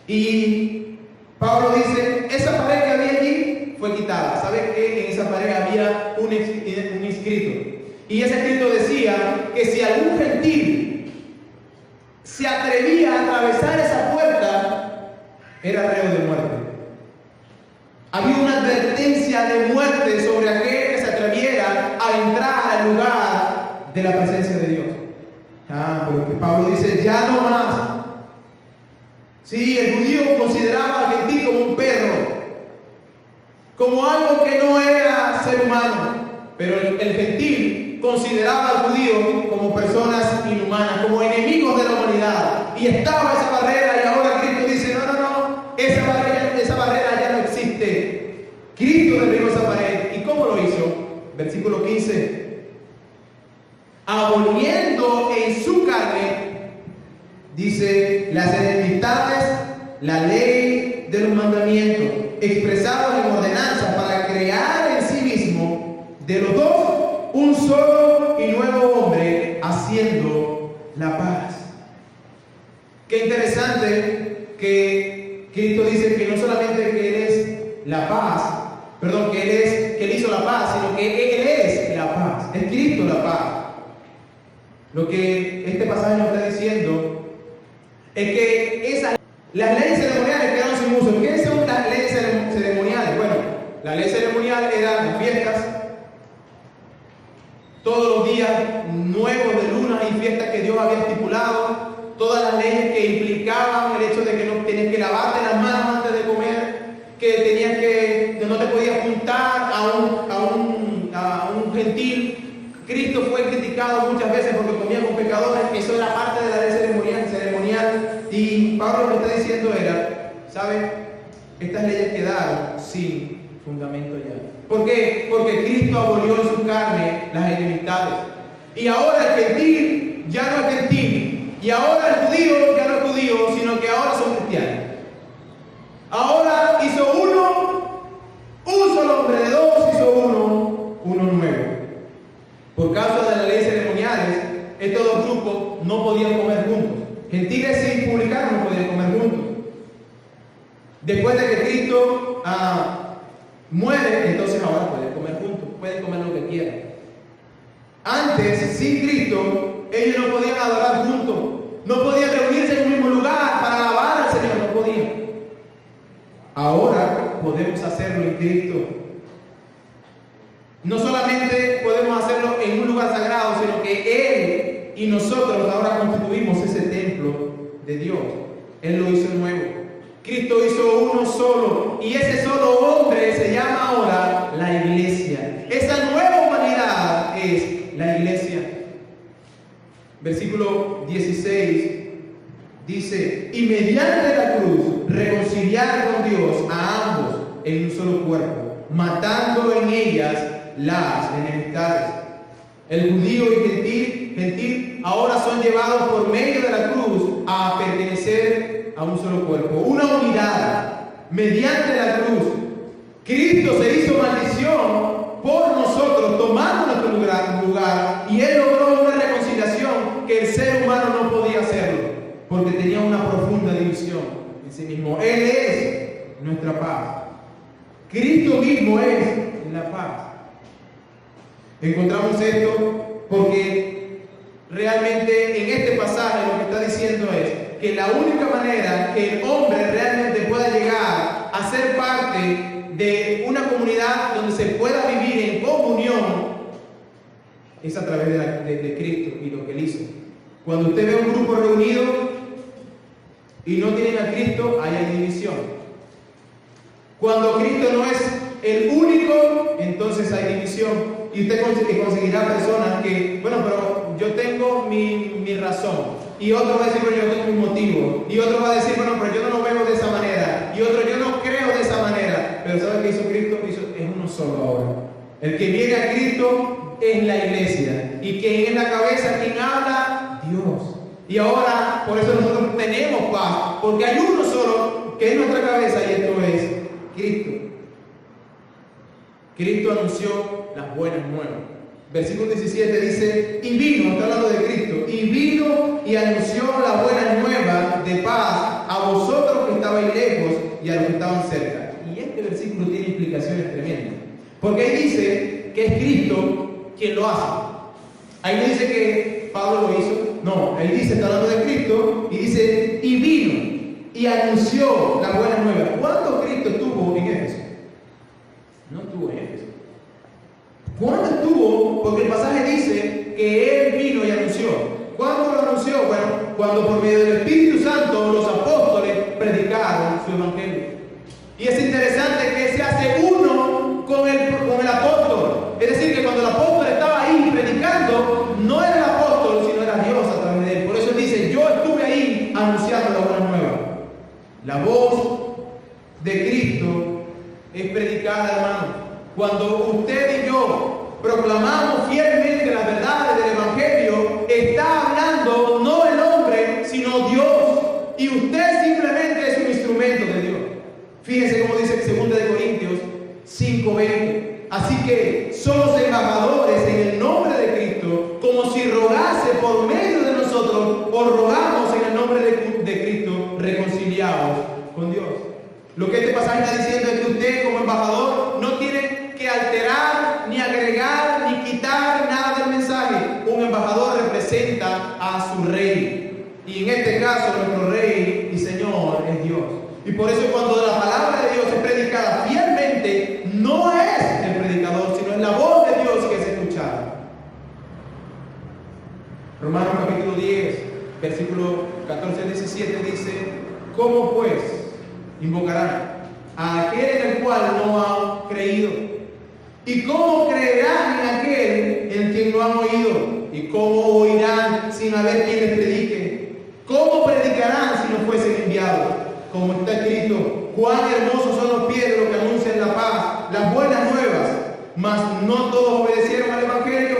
Y Pablo dice, esa pared que había allí fue quitada. ¿Sabe que en esa pared había un inscrito? Y ese escrito decía que si algún gentil se atrevía a atravesar esa puerta, era reo de muerte. Había una advertencia de muerte sobre aquel que se atreviera a entrar al lugar de la presencia de Dios. Pero que Pablo dice, ya no más. Sí, el judío consideraba al gentil como un perro, como algo que no era ser humano, pero el gentil consideraba al judío como personas inhumanas, como enemigos de la humanidad. Y estaba esa barrera, y ahora Cristo dice, no, esa barrera ya no existe. Cristo derribó esa pared. ¿Y cómo lo hizo? Versículo 15. Aboliendo en su carne, dice, las enemistades, la ley de los mandamientos, expresados en ordenanzas para crear en sí mismo de los dos un solo y nuevo hombre, haciendo la paz. Qué interesante que Cristo dice que no solamente que Él es la paz, que Él hizo la paz, sino que Él es la paz, es Cristo la paz. Lo que este pasaje nos está diciendo es que las leyes ceremoniales quedaron sin uso. ¿Qué son las leyes ceremoniales? Bueno, la ley ceremonial era las fiestas, todos los días nuevos de lunas y fiestas que Dios había estipulado, todas las leyes que implicaban el hecho de que no tenías que lavarte las manos antes de comer, que no te podías juntar a un gentil. Cristo fue criticado muchas veces porque comía con pecadores. Eso era parte de la ley ceremonial. Y Pablo lo que está diciendo era, ¿sabe? Estas leyes quedaron sin fundamento ya. ¿Por qué? Porque Cristo abolió en su carne las enemistades. Y ahora el gentil ya no es gentil. Y ahora el judío ya no es judío, sino que ahora son cristianos. Ahora hizo un solo hombre, de dos hizo uno nuevo. Por causa de las leyes ceremoniales, estos dos grupos no podían comer juntos. Gentiles y publicanos no podían comer juntos. Después de que Cristo muere, entonces ahora pueden comer juntos, pueden comer lo que quieran. Antes, sin Cristo, ellos no podían adorar juntos, no podían reunirse en un mismo lugar para alabar al Señor, no podían. Ahora podemos hacerlo en Cristo. No solamente podemos hacerlo en un lugar sagrado, sino que Él y nosotros ahora constituimos ese templo de Dios. Él lo hizo nuevo. Cristo hizo uno solo, y ese solo hombre se llama ahora la iglesia. Esa nueva humanidad es la iglesia. versículo 16 dice: y mediante la cruz reconciliar con Dios a ambos en un solo cuerpo, matando en ellas las enemistades. El judío y gentil ahora son llevados por medio de la cruz a pertenecer a un solo cuerpo, una unidad. Mediante la cruz, Cristo se hizo maldición por nosotros, tomando nuestro lugar, y Él logró una reconciliación que el ser humano no podía hacerlo, porque tenía una profunda división en sí mismo. Él es nuestra paz. Cristo mismo es la paz. Encontramos esto porque realmente en este pasaje lo que está diciendo es que la única manera que el hombre realmente pueda llegar a ser parte de una comunidad donde se pueda vivir en comunión es a través de Cristo y lo que Él hizo. Cuando usted ve un grupo reunido y no tienen a Cristo, ahí hay división. Cuando Cristo no es el único, entonces hay división. Y usted conseguirá personas que, bueno, pero yo tengo mi razón. Y otro va a decir, bueno, yo tengo mi motivo. Y otro va a decir, bueno, pero yo no lo veo de esa manera. Y otro, yo no creo de esa manera. Pero ¿sabe qué hizo Cristo? Es uno solo ahora. El que viene a Cristo es la iglesia. Y quien es la cabeza, quien habla, Dios. Y ahora, por eso nosotros tenemos paz. Porque hay uno solo que es nuestra cabeza y esto es Cristo. Cristo anunció las buenas nuevas. Versículo 17 dice: y vino, está hablando de Cristo, y vino y anunció las buenas nuevas de paz a vosotros que estabais lejos y a los que estaban cerca. Y este versículo tiene implicaciones tremendas, porque ahí dice que es Cristo quien lo hace. Ahí no dice que Pablo lo hizo, no, él dice, está hablando de Cristo, y dice: y vino y anunció las buenas nuevas. ¿Cuándo Cristo estuvo en Éfeso? No estuvo en Éfeso. ¿Cuándo estuvo? Porque el pasaje dice que Él vino y anunció. ¿Cuándo lo anunció? Bueno, cuando por medio del Espíritu Santo los apóstoles predicaron su evangelio. Y es interesante que se hace uno con el apóstol. Es decir, que cuando el apóstol estaba ahí predicando, no era el apóstol, sino era Dios a través de él. Por eso él dice: yo estuve ahí anunciando la buena nueva. La voz de Cristo es predicada, hermano. Cuando usted y yo proclamamos fielmente las verdades del Evangelio, está hablando no el hombre, sino Dios. Y usted simplemente es un instrumento de Dios. Fíjense cómo dice 2 Corintios 5:20. Así que somos embajadores en el nombre de Cristo, como si rogase por medio de nosotros, o rogamos en el nombre de Cristo, reconciliados con Dios. Lo que este pasaje está diciendo es que usted como embajador no tiene que alterar, ni agregar, ni quitar nada del mensaje. Un embajador representa a su rey. Y en este caso nuestro rey y Señor es Dios. Y por eso cuando la palabra de Dios es predicada fielmente, no es el predicador, sino es la voz de Dios que es escuchada. Romanos capítulo 10, versículo 14 al 17 dice: ¿cómo pues invocarán a aquel en el cual no han creído? ¿Y cómo creerán en aquel en quien no han oído? ¿Y cómo oirán sin haber quien les predique? ¿Cómo predicarán si no fuesen enviados? Como está escrito: cuán hermosos son los pies de los que anuncian la paz, las buenas nuevas. Mas no todos obedecieron al Evangelio.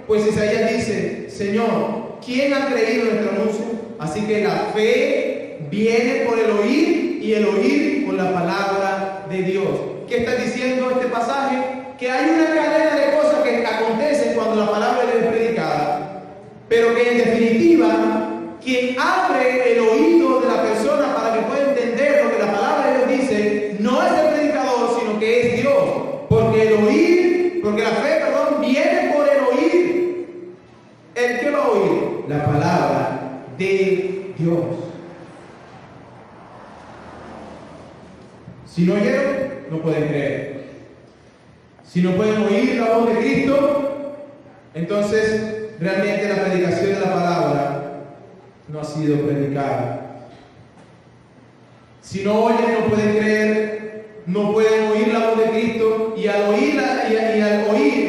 Pues Isaías dice: Señor, ¿quién ha creído nuestro anuncio? Así que la fe viene por el oír, y el oír por la palabra de Dios. ¿Qué está diciendo este pasaje? Que hay una cadena de cosas que acontecen cuando la palabra de Dios es predicada, pero que en definitiva quien abre el oído de la persona para que pueda entender lo que la palabra de Dios dice no es el predicador, sino que es Dios. Porque la fe, viene por el oír. ¿El qué va a oír? La palabra de Dios. Si no oyeron, no pueden creer. Si no pueden oír la voz de Cristo, entonces realmente la predicación de la palabra no ha sido predicada. Si no oyen, no pueden creer, no pueden oír la voz de Cristo, y al oír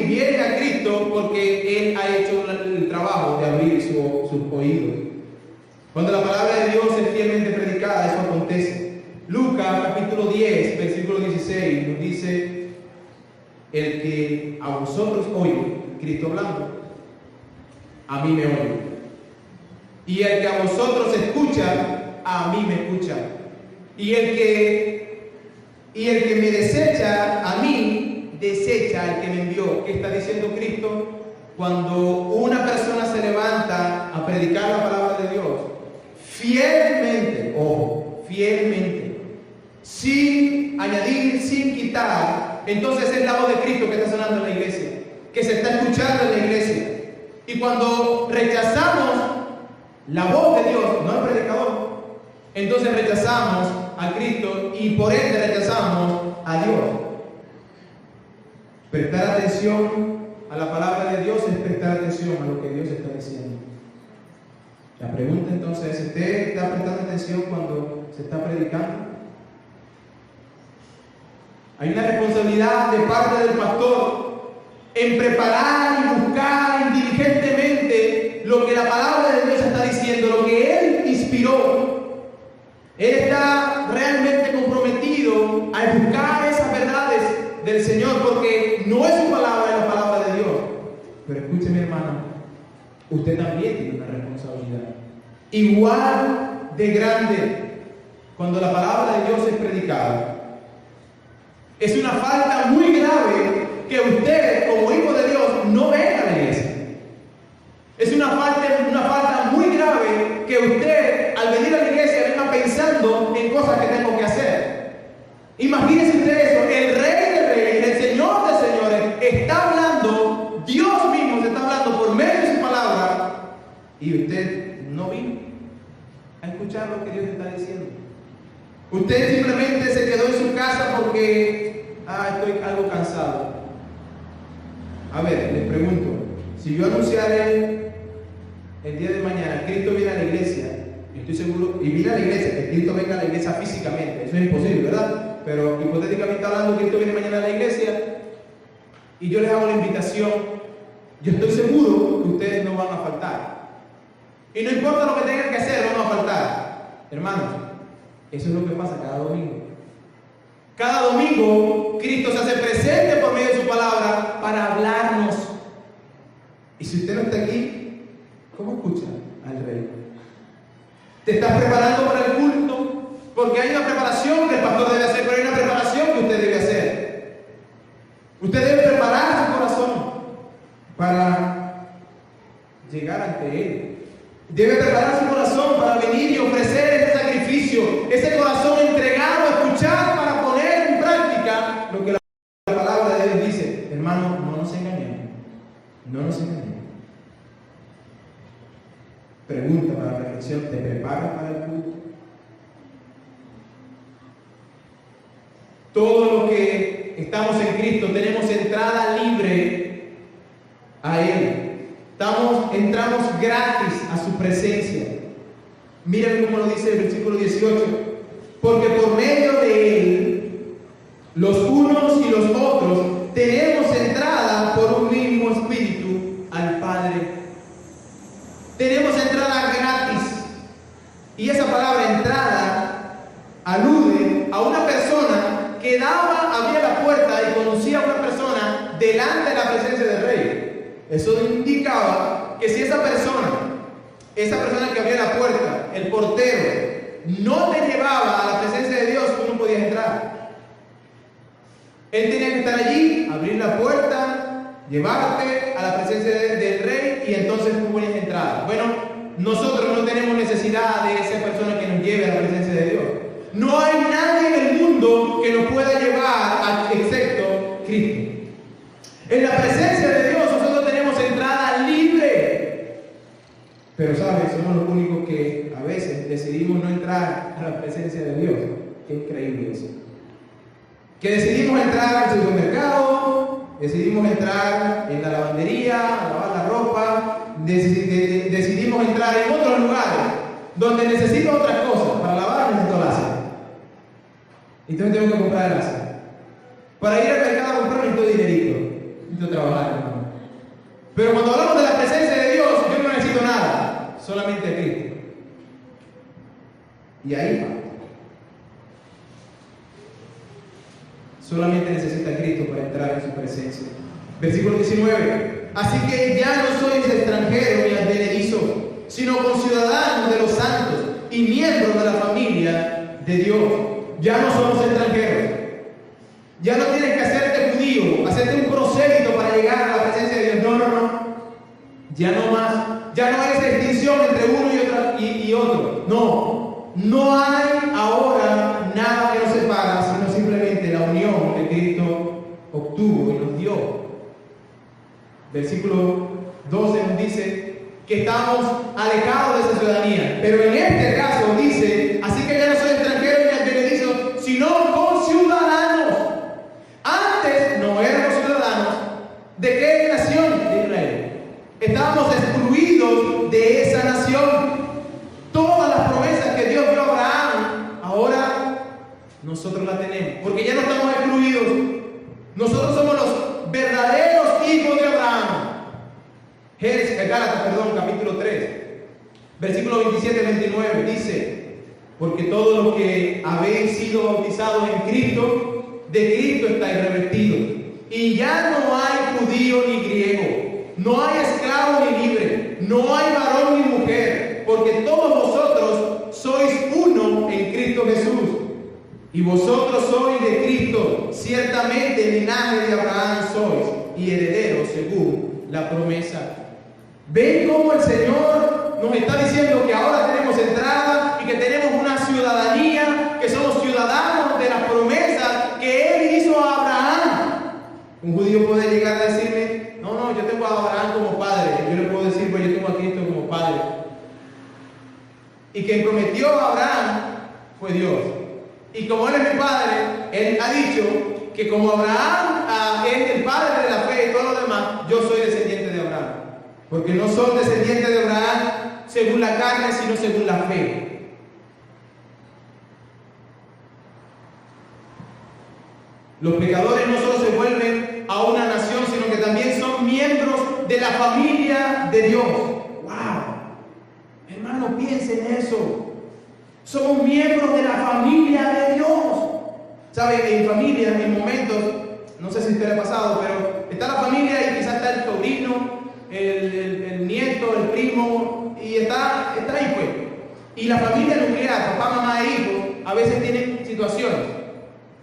vienen a Cristo porque Él ha hecho el trabajo de abrir sus oídos. Cuando la palabra de Dios es fielmente predicada, eso acontece. Lucas capítulo 10, versículo 16 nos dice: el que a vosotros oye, Cristo hablando, a mí me oye. Y el que a vosotros escucha, a mí me escucha. Y el que me desecha, a mí desecha al que me envió. ¿Qué está diciendo Cristo? Cuando una persona se levanta a predicar la palabra de Dios, fielmente, ojo, fielmente, sin añadir, sin quitar, entonces es la voz de Cristo que está sonando en la iglesia, que se está escuchando en la iglesia. Y cuando rechazamos la voz de Dios, no al predicador, entonces rechazamos a Cristo y por ende rechazamos a Dios. Prestar atención a la palabra de Dios es prestar atención a lo que Dios está diciendo. La pregunta entonces es: ¿usted está prestando atención cuando se está predicando? Hay una responsabilidad de parte del pastor en preparar y buscar diligentemente lo que la palabra de Dios está diciendo, lo que Él inspiró. Él está realmente comprometido a buscar esas verdades del Señor, porque no es su palabra, es la palabra de Dios. Pero escúcheme, hermano, usted también tiene una responsabilidad igual de grande cuando la palabra de Dios es predicada. Es una falta muy grave que usted, como hijo de Dios, no venga a la iglesia. Es una falta muy grave que usted, al venir a la iglesia, venga pensando en cosas que tengo que hacer. Imagínese usted eso: el Rey de Reyes, el Señor de Señores, está hablando, Dios mismo se está hablando por medio de su palabra, y usted no vino a escuchar lo que Dios está diciendo. Usted simplemente se quedó en su casa porque estoy algo cansado. A ver, les pregunto, si yo anunciara el día de mañana, Cristo viene a la iglesia, estoy seguro, y viene a la iglesia, que Cristo venga a la iglesia físicamente, eso es imposible, ¿verdad? Pero hipotéticamente hablando, Cristo viene mañana a la iglesia y yo les hago la invitación, yo estoy seguro que ustedes no van a faltar. Y no importa lo que tengan que hacer, no van a faltar. Hermanos, eso es lo que pasa cada domingo. Cada domingo Cristo se hace presente por medio de su palabra para hablarnos. Y si usted no está aquí, ¿cómo escucha al Rey? ¿Te estás preparando para el culto? Porque hay una preparación que el pastor debe hacer, pero hay una preparación que usted debe hacer. Usted debe preparar su corazón para llegar ante Él. Debe preparar su corazón para venir y ofrecer ese sacrificio, ese corazón entregado a escuchar para poner en práctica lo que la palabra de Dios dice. Hermano, no nos engañemos. No nos engañemos. Pregunta para reflexión: ¿te preparas para el culto? Todo lo que estamos en Cristo tenemos entrada libre a Él. Entramos gratis a su presencia. Miren cómo lo dice el versículo 18: porque por medio de Él, los unos y los otros tenemos entrada por un mismo espíritu al Padre. Tenemos entrada gratis. Y esa palabra entrada alude a una persona que abría la puerta y conducía a una persona delante de la presencia del Rey. Eso indicaba que si esa persona que abría la puerta, el portero, no te llevaba a la presencia de Dios, tú no podías entrar. Él tenía que estar allí, abrir la puerta, llevarte a la presencia del Rey, y entonces tú podías entrar. Bueno, nosotros no tenemos necesidad de esa persona que nos lleve a la presencia de Dios. No hay nadie en el mundo que nos pueda llevar excepto Cristo. En la presencia de Dios nosotros tenemos entrada libre. Pero sabes, somos los únicos que a veces decidimos no entrar a la presencia de Dios. Qué increíble eso. Que decidimos entrar al supermercado, decidimos entrar en la lavandería, a lavar la ropa, decidimos entrar en otros lugares donde necesito otras cosas. Para lavar necesito láser. Entonces tengo que comprar el láser. Para ir al mercado a comprar necesito dinerito. Necesito trabajar, hermano. Pero cuando hablamos de la presencia de Dios, yo no necesito nada, solamente a Cristo. Y ahí va. Solamente necesita a Cristo para entrar en su presencia. Versículo 19. Así que ya no sois extranjeros ni advenedizos, sino conciudadanos de los santos y miembros de la familia de Dios. Ya no somos extranjeros. Ya no tienes que hacerte judío, hacerte un prosélito para llegar a la presencia de Dios. No. Ya no más. Ya no hay esa distinción entre uno y otro. No hay ahora nada que nos separa, sino simplemente la unión que Cristo obtuvo y nos dio. Versículo 12 nos dice que estamos alejados de esa ciudadanía. Pero en este caso dice, así que ya no soy extranjero ni advenedizo, sino conciudadanos. Antes no éramos ciudadanos. ¿De qué nación? De Israel. Estábamos excluidos de esa nación. Todas las promesas que Dios dio a Abraham, ahora nosotros las tenemos. Porque ya no estamos excluidos. Nosotros somos los verdaderos hijos de Abraham. Gálatas, capítulo 3, versículo 27-29 dice: porque todos los que habéis sido bautizados en Cristo, de Cristo estáis revestidos. Y ya no hay judío ni griego, no hay esclavo ni libre, no hay varón ni mujer, porque todos vosotros sois uno en Cristo Jesús. Y vosotros sois de Cristo, ciertamente linaje de Abraham sois, y herederos según la promesa. ¿Ven cómo el Señor nos está diciendo que ahora tenemos entrada y que tenemos una ciudadanía, que somos ciudadanos de las promesas que Él hizo a Abraham? Un judío puede llegar a decirme, no, yo tengo a Abraham como padre. Yo le puedo decir, pues yo tengo a Cristo como padre. Y quien prometió a Abraham fue Dios. Y como Él es mi padre, Él ha dicho que como Abraham es el padre de la fe y todo lo demás, yo soy descendiente de Abraham. Porque no son descendientes de Abraham según la carne, sino según la fe. Los pecadores no solo se vuelven a una nación, sino que también son miembros de la familia de Dios. ¡Wow! Hermano, piensen en eso. Somos miembros de la familia de Dios. ¿Sabe? En familia, en momentos, no sé si a usted le ha pasado, pero está la familia y quizás está el sobrino, el nieto, el primo, y está ahí pues. Y la familia nuclear, papá, mamá e hijos, a veces tienen situaciones.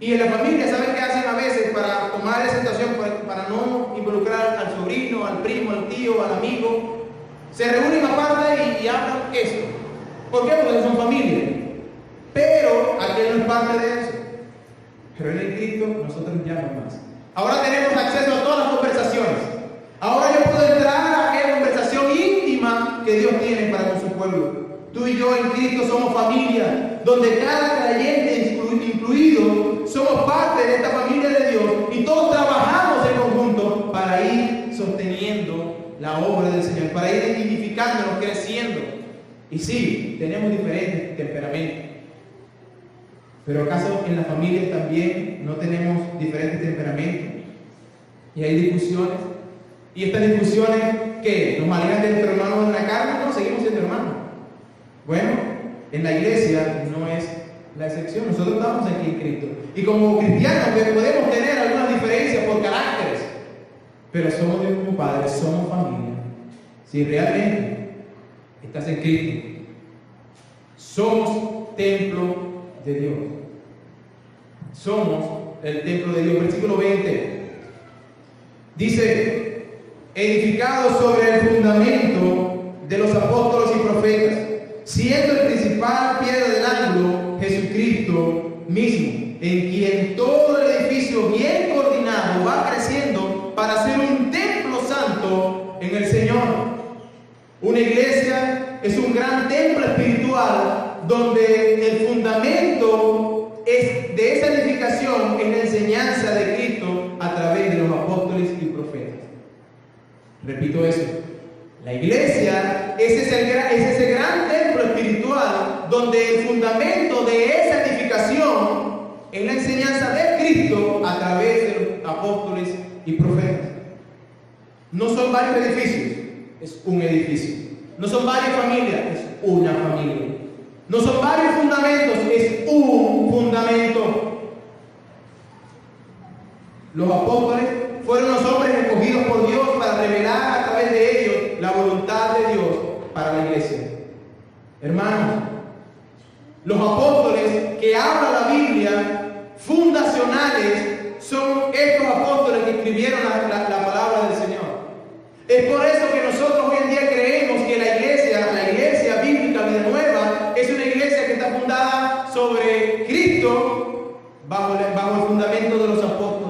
Y en la familia, ¿saben qué hacen a veces para tomar esa situación, para no involucrar al sobrino, al primo, al tío, al amigo? Se reúnen aparte y hablan esto. ¿Por qué? Porque son familia. Pero aquel no es parte de eso. Pero en Cristo nosotros ya no más. Ahora tenemos acceso a todas las conversaciones. Ahora yo puedo entrar a aquella conversación íntima que Dios tiene para con su pueblo. Tú y yo en Cristo somos familia, donde cada creyente incluido somos parte de esta familia de Dios y todos trabajamos en conjunto para ir sosteniendo la obra del Señor, para ir edificándonos, creciendo. Y sí, tenemos diferentes temperamentos. Pero ¿acaso en las familias también no tenemos diferentes temperamentos? Y hay discusiones. ¿Y estas discusiones qué? ¿Nos alejan de nuestros hermanos en la carne? No, seguimos siendo hermanos. Bueno, en la iglesia no es la excepción. Nosotros estamos aquí en Cristo. Y como cristianos podemos tener algunas diferencias por caracteres. Pero somos Dios como Padre, somos familia. Si realmente estás en Cristo, somos templo de Dios. Somos el templo de Dios. Versículo 20 dice: edificados sobre el fundamento de los apóstoles y profetas, siendo el principal piedra del ángulo Jesucristo mismo, en quien todo el edificio bien coordinado va creciendo para ser un templo santo en el Señor. Una iglesia es un gran templo espiritual donde el fundamento de esa edificación es la enseñanza de Cristo a través de los apóstoles y profetas. Repito eso. La iglesia es ese gran templo espiritual donde el fundamento de esa edificación es la enseñanza de Cristo a través de los apóstoles y profetas. No son varios edificios, es un edificio. No son varias familias, es una familia. No son varios fundamentos, es un fundamento. Los apóstoles fueron los hombres escogidos por Dios para revelar a través de ellos la voluntad de Dios para la iglesia. Hermanos, los apóstoles que habla la Biblia, fundacionales, son estos apóstoles que escribieron la palabra del Señor. Es por eso que nosotros hoy en día creemos que la iglesia bíblica Vida Nueva, es una iglesia que está fundada sobre Cristo bajo el fundamento de los apóstoles.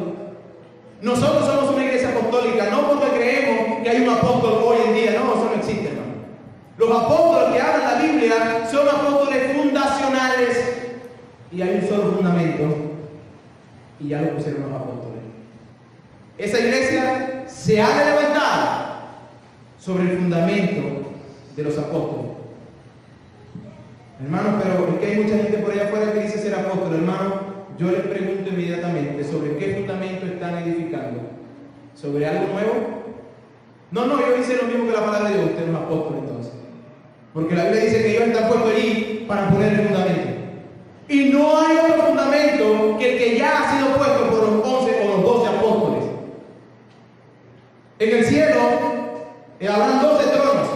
Nosotros somos una iglesia apostólica, no porque creemos que hay un apóstol hoy en día, no, eso no existe, hermano. Los apóstoles que hablan la Biblia son apóstoles fundacionales y hay un solo fundamento y ya lo pusieron los apóstoles. Esa iglesia se ha de levantar sobre el fundamento de los apóstoles. Hermanos, pero es que hay mucha gente por allá afuera que dice ser apóstol. Hermano, yo les pregunto inmediatamente, ¿sobre qué fundamento están edificando? ¿Sobre algo nuevo? No, yo hice lo mismo que la palabra de Dios. Usted es un apóstol entonces, porque la Biblia dice que ellos están puestos allí para poner el fundamento, y no hay otro fundamento que el que ya ha sido puesto por los 11 o los 12 apóstoles. En el cielo habrán 12 tronos,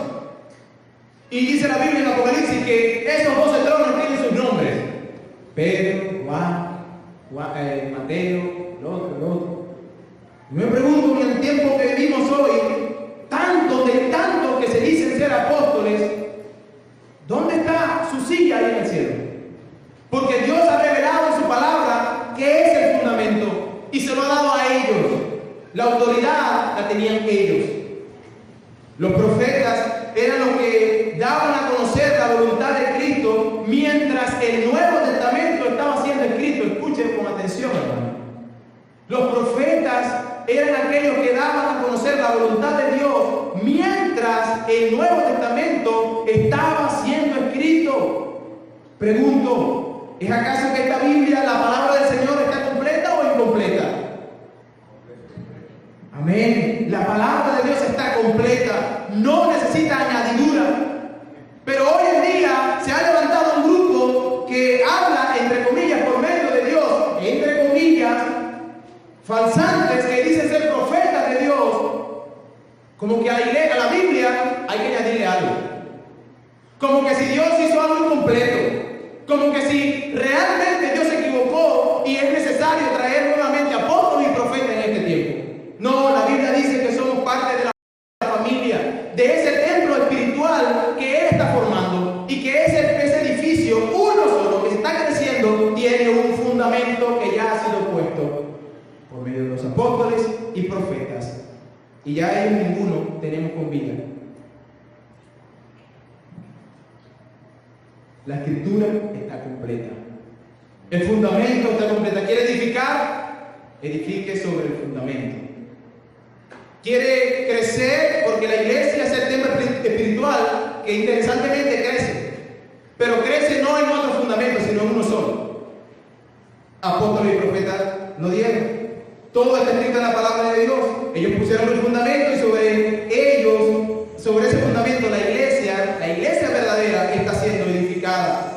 y dice la Biblia en Apocalipsis que esos 12 tronos tienen sus nombres: Pedro, Juan, Mateo, el otro. Y me pregunto, en el tiempo que vivimos hoy, tantos que se dicen ser apóstoles, ¿dónde está su silla ahí en el cielo? Porque Dios ha revelado en su palabra que es el fundamento y se lo ha dado a ellos. La autoridad la tenían ellos. Los profetas eran los que daban a conocer la voluntad de Cristo mientras el Nuevo Testamento estaba siendo escrito. Escuchen con atención, hermano. Los profetas eran aquellos que daban a conocer la voluntad de Dios mientras el Nuevo Testamento estaba siendo escrito. Pregunto, ¿es acaso que esta Biblia, la palabra del Señor, está completa o incompleta? Amén. La palabra de Dios está completa, no necesita añadidura. Pero hoy en día se ha levantado un grupo que habla, entre comillas, por medio de Dios, entre comillas, falsantes que dicen ser profetas de Dios, como que a la Biblia hay que añadirle algo. Como que si Dios hizo algo incompleto. Como que si realmente Dios se equivocó y es necesario traer nuevamente apóstoles y profetas en este tiempo. No, la Biblia dice que somos parte de la familia, de ese templo espiritual que Él está formando, y que ese edificio, uno solo, que está creciendo, tiene un fundamento que ya ha sido puesto por medio de los apóstoles y profetas, y ya ellos ninguno tenemos con vida. La escritura está completa, el fundamento está completo. ¿Quiere edificar? Edifique sobre el fundamento. Quiere crecer, porque la iglesia es el templo espiritual que interesantemente crece, pero crece no en otro fundamento, sino en uno solo. Apóstoles y profetas lo dieron. Todo está escrito en la palabra de Dios. Ellos pusieron el fundamento y sobre ese fundamento la iglesia verdadera está siendo edificada.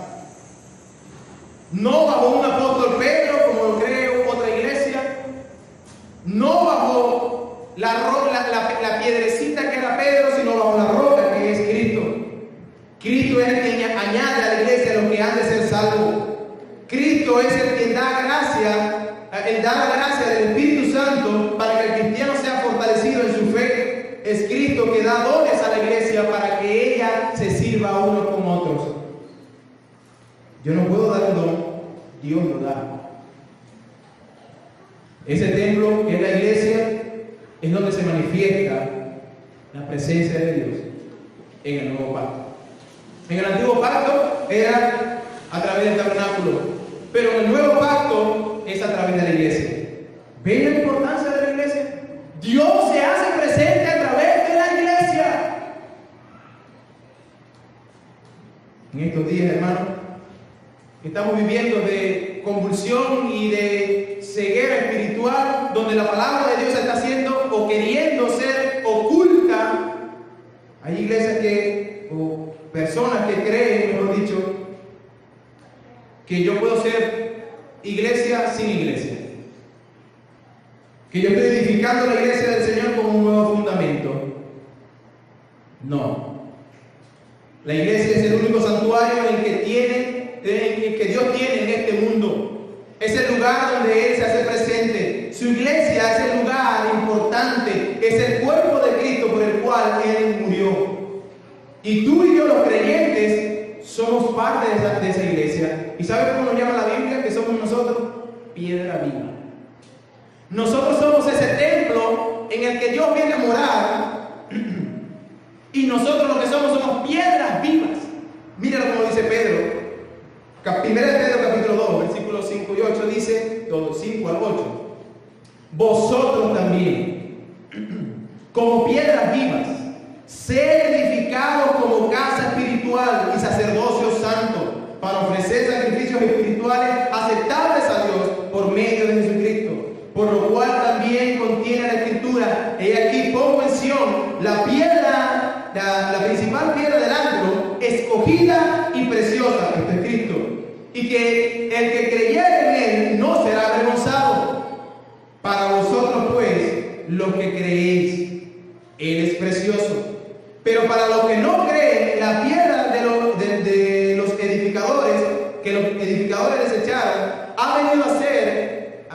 No bajo un apóstol Pedro, como lo cree otra iglesia, no bajo la piedrecita que era Pedro, sino bajo la roca que es Cristo. Cristo es el que añade a la iglesia lo que han de ser salvos. Cristo es el que da la gracia del Espíritu Santo para que el cristiano sea fortalecido en su fe. Es Cristo que da dones a la iglesia para que ella se sirva unos con otros. Yo no puedo dar un don, Dios lo da. Ese templo que es la iglesia es donde se manifiesta la presencia de Dios en el nuevo pacto. En el antiguo pacto era a través del tabernáculo, pero en el nuevo pacto es a través de la iglesia. ¿Ven la importancia de la iglesia? Dios se hace presente a través de la iglesia. En estos días, hermanos, estamos viviendo de convulsión y de ceguera espiritual, donde la palabra de Dios está siendo o queriendo ser oculta. Hay iglesias o personas que creen, mejor dicho, que yo puedo ser iglesia sin iglesia, que yo estoy edificando la iglesia del Señor con un nuevo fundamento. No. La iglesia es el único santuario en el que Dios tiene en este mundo. Es el lugar donde Él se hace presente. Su iglesia es el lugar importante, es el cuerpo de Cristo por el cual Él murió. Y tú y yo, los creyentes, somos parte de esa iglesia. ¿Y sabes cómo nos llama la Biblia? Que somos nosotros piedra viva. Nosotros somos ese templo en el que Dios viene a morar. Y nosotros lo que somos piedras vivas. Mira como dice Pedro. 1 Pedro capítulo 2, versículos 5 y 8 dice, 5 al 8. Vosotros también, como piedras vivas, sed edificados como casa espiritual y sacerdocio santo, para ofrecer sacrificios espirituales aceptables a Dios por medio de Jesucristo. Por lo cual también contiene la Escritura: he aquí pongo en Sión la piedra, la principal piedra del ángulo, escogida y preciosa, esto es Cristo, y que el que creyere en Él no será avergonzado. Para vosotros pues, los que creéis, Él es precioso. Pero para los que no creen, la piedra de los edificadores, que los edificadores desecharon, ha venido a ser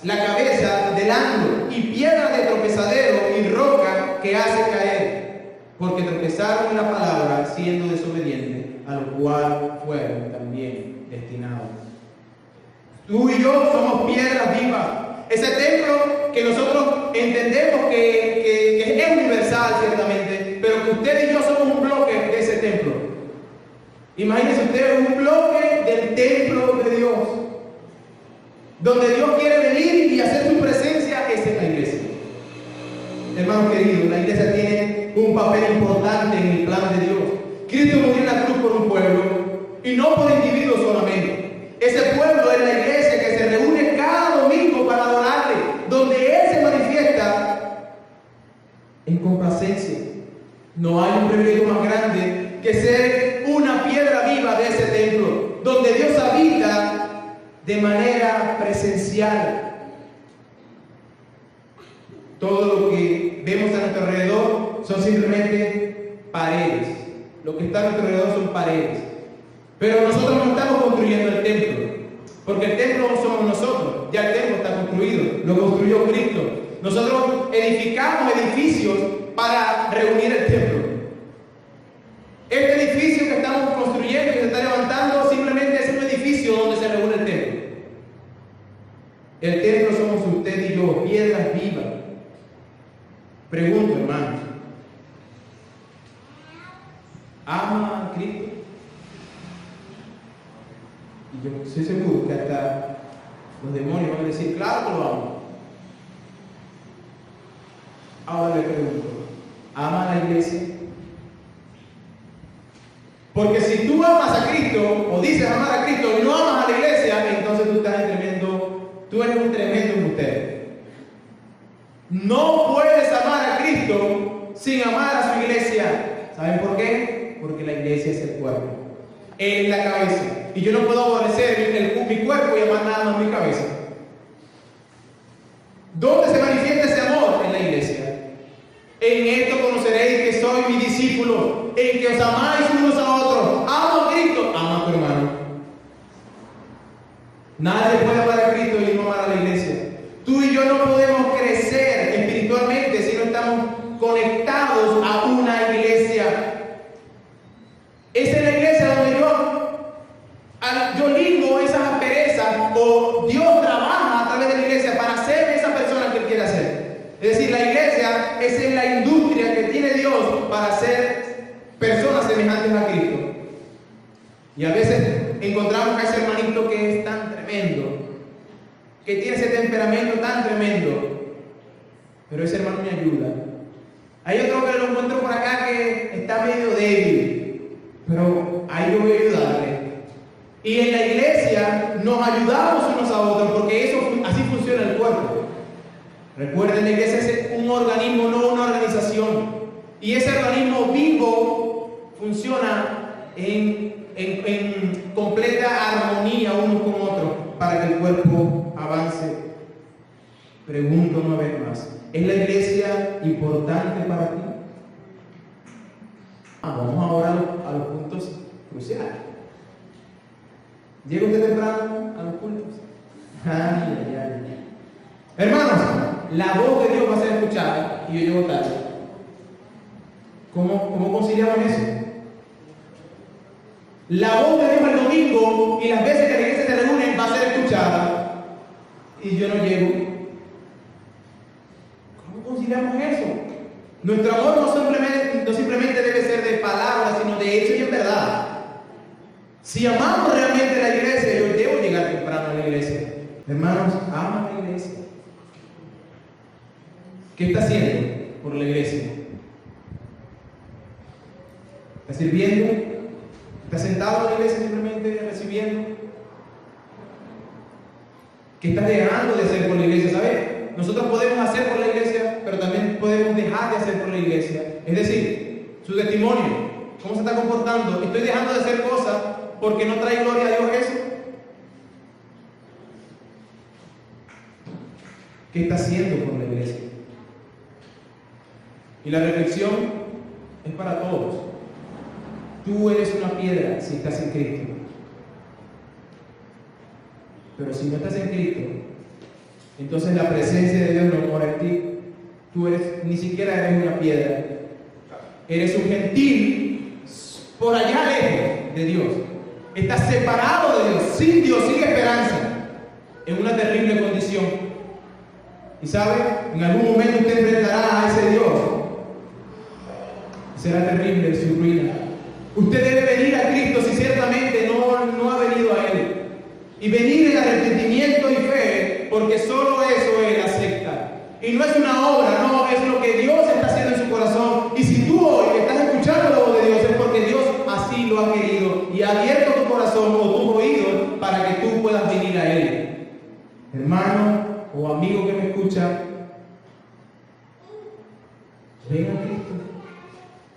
la cabeza del ángulo, y piedra de tropezadero y roca que hace caer, porque tropezaron en la palabra siendo desobedientes, a lo cual fueron también destinados. Tú y yo somos piedras vivas. Ese templo que nosotros entendemos que es universal ciertamente, pero que usted y yo somos un bloque de ese templo. Imagínense ustedes un bloque del templo de Dios, donde Dios quiere venir y hacer su presencia, es en la iglesia. Hermanos queridos, la iglesia tiene un papel importante en el plan de Dios. Cristo murió en la cruz por un pueblo, y no por individuos solamente. Ese pueblo es la iglesia que se reúne cada domingo para adorarle, donde Él se manifiesta en complacencia. No hay un privilegio más grande que ser una piedra viva de ese templo, donde Dios habita de manera presencial. Todo lo que vemos a nuestro alrededor son simplemente paredes. Lo que está a nuestro alrededor son paredes. Pero nosotros no estamos construyendo el templo, porque el templo no somos nosotros. Ya el templo está construido, lo construyó Cristo. Nosotros edificamos edificios para reunir el templo. Este edificio que estamos construyendo y que se está levantando simplemente es un edificio donde se reúne el templo. El templo somos usted y yo, piedras vivas. Pregunto, hermanos, ¿ama a Cristo? Y yo estoy seguro que hasta los demonios van a decir, claro que lo amo. Ahora le pregunto, ¿ama a la iglesia? Porque si tú amas a Cristo, o dices amar a Cristo, y no amas a la iglesia, entonces tú eres un tremendo embustero. No puedes amar a Cristo sin amar a su iglesia. ¿Saben por qué? Porque la iglesia es el cuerpo. Él es la cabeza. Y yo no puedo aborrecer mi cuerpo y amar nada más mi cabeza. ¿Dónde se manifiesta ese amor? En la iglesia. En esto conoceréis que soy mi discípulo, en que os amáis unos a otros. Amo a Cristo, ama a tu hermano. Nadie puede amar a Cristo y no amar a la iglesia. Tú y yo no podemos crecer espiritualmente si no estamos conectados a una iglesia. Esa es la iglesia donde yo ligo esas asperezas, o Dios trabaja a través de la iglesia para ser esa persona que Él quiere hacer. Es decir, la iglesia es la industria que tiene Dios para ser personas semejantes a Cristo. Y a veces encontramos a ese hermanito que es tan tremendo, que tiene ese temperamento tan tremendo, pero ese hermano me ayuda. Hay otro que lo encuentro por acá que está medio débil, pero ahí yo voy a ayudarle. Y en la iglesia nos ayudamos unos a otros, porque así funciona el cuerpo. Recuerden, la iglesia es un organismo, no una organización. Y ese organismo vivo funciona en completa armonía cuerpo avance, pregunto una vez más, ¿es la iglesia importante para ti? Vamos ahora a los puntos cruciales. ¿Llega usted temprano a los cultos? Ay, ay, ay. Hermanos, la voz de Dios va a ser escuchada y yo llego tarde. ¿Cómo conciliamos eso? La voz de Dios el domingo y las veces que la iglesia se reúne va a ser escuchada y yo no llego. ¿Cómo conciliamos eso? Nuestro amor no simplemente debe ser de palabras, sino de hecho y en verdad. Si amamos realmente la iglesia, yo debo llegar temprano a la iglesia. Hermanos, ama la iglesia. ¿Qué está haciendo por la iglesia? ¿Está sirviendo? ¿Está sentado en la iglesia simplemente recibiendo? ¿Qué está dejando de hacer por la iglesia? ¿Sabes? Nosotros podemos hacer por la iglesia, pero también podemos dejar de hacer por la iglesia. Es decir, su testimonio, cómo se está comportando. ¿Estoy dejando de hacer cosas porque no trae gloria a Dios eso? ¿Qué está haciendo por la iglesia? Y la reflexión es para todos. Tú eres una piedra si estás en Cristo. Pero si no estás en Cristo, entonces la presencia de Dios no mora en ti. Tú ni siquiera eres una piedra. Eres un gentil por allá lejos de Dios. Estás separado de Dios, sin esperanza, en una terrible condición. Y sabe, en algún momento usted enfrentará a ese Dios. Será terrible su ruina. Usted debe venir a Cristo si ciertamente no ha venido a Él. Y venir en arrepentimiento y fe, porque solo eso Él acepta. Y no es una obra, no, es lo que Dios está haciendo en su corazón. Y si tú hoy estás escuchando la voz de Dios, es porque Dios así lo ha querido y ha abierto tu corazón o tus oídos para que tú puedas venir a Él. Hermano o amigo que me escucha, ven a Cristo.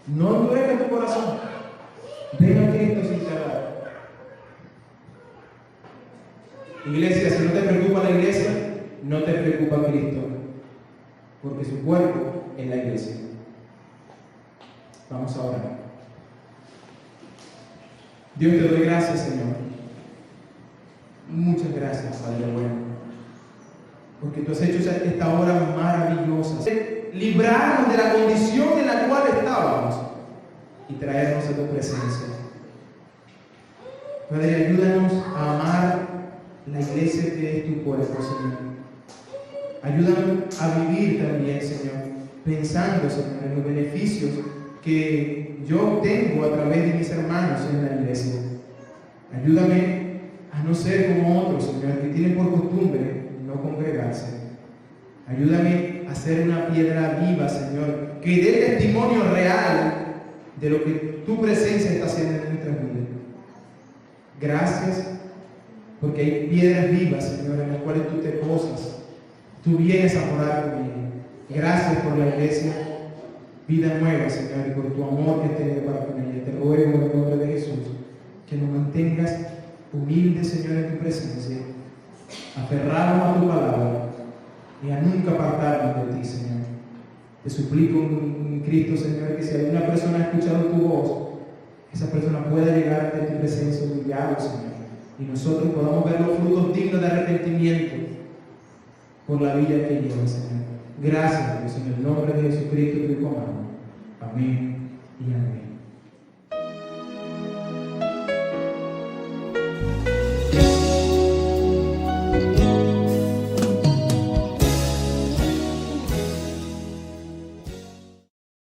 No duele tu corazón. Ven a Cristo sin cerrar. Iglesia, si no te preocupa la iglesia, no te preocupa Cristo, porque su cuerpo es la iglesia. Vamos a orar. Dios, te doy gracias, Señor. Muchas gracias, Padre bueno, porque tú has hecho esta obra maravillosa. Librarnos de la condición en la cual estábamos y traernos a tu presencia. Padre, ayúdanos a amar la iglesia que es tu cuerpo, Señor. Ayúdanos a vivir también, Señor, pensando, Señor, en los beneficios que yo obtengo a través de mis hermanos en la iglesia. Ayúdame a no ser como otros, Señor, que tienen por costumbre no congregarse. Ayúdame a ser una piedra viva, Señor, que dé testimonio real de lo que tu presencia está haciendo en nuestras vidas. Gracias, porque hay piedras vivas, Señor, en las cuales tú te posas. Tú vienes a morar conmigo. Gracias por la iglesia, vida nueva, Señor, y por tu amor que tienes para con ella. Te ruego en el nombre de Jesús que nos mantengas humildes, Señor, en tu presencia, aferrados a tu palabra y a nunca apartarnos de ti, Señor. Te suplico en Cristo, Señor, que si alguna persona ha escuchado tu voz, esa persona pueda llegar ante tu presencia humillado, Señor, y nosotros podamos ver los frutos dignos de arrepentimiento por la vida que lleva, Señor. Gracias, Dios, en el nombre de Jesucristo, tu Hijo amado. Amén y amén.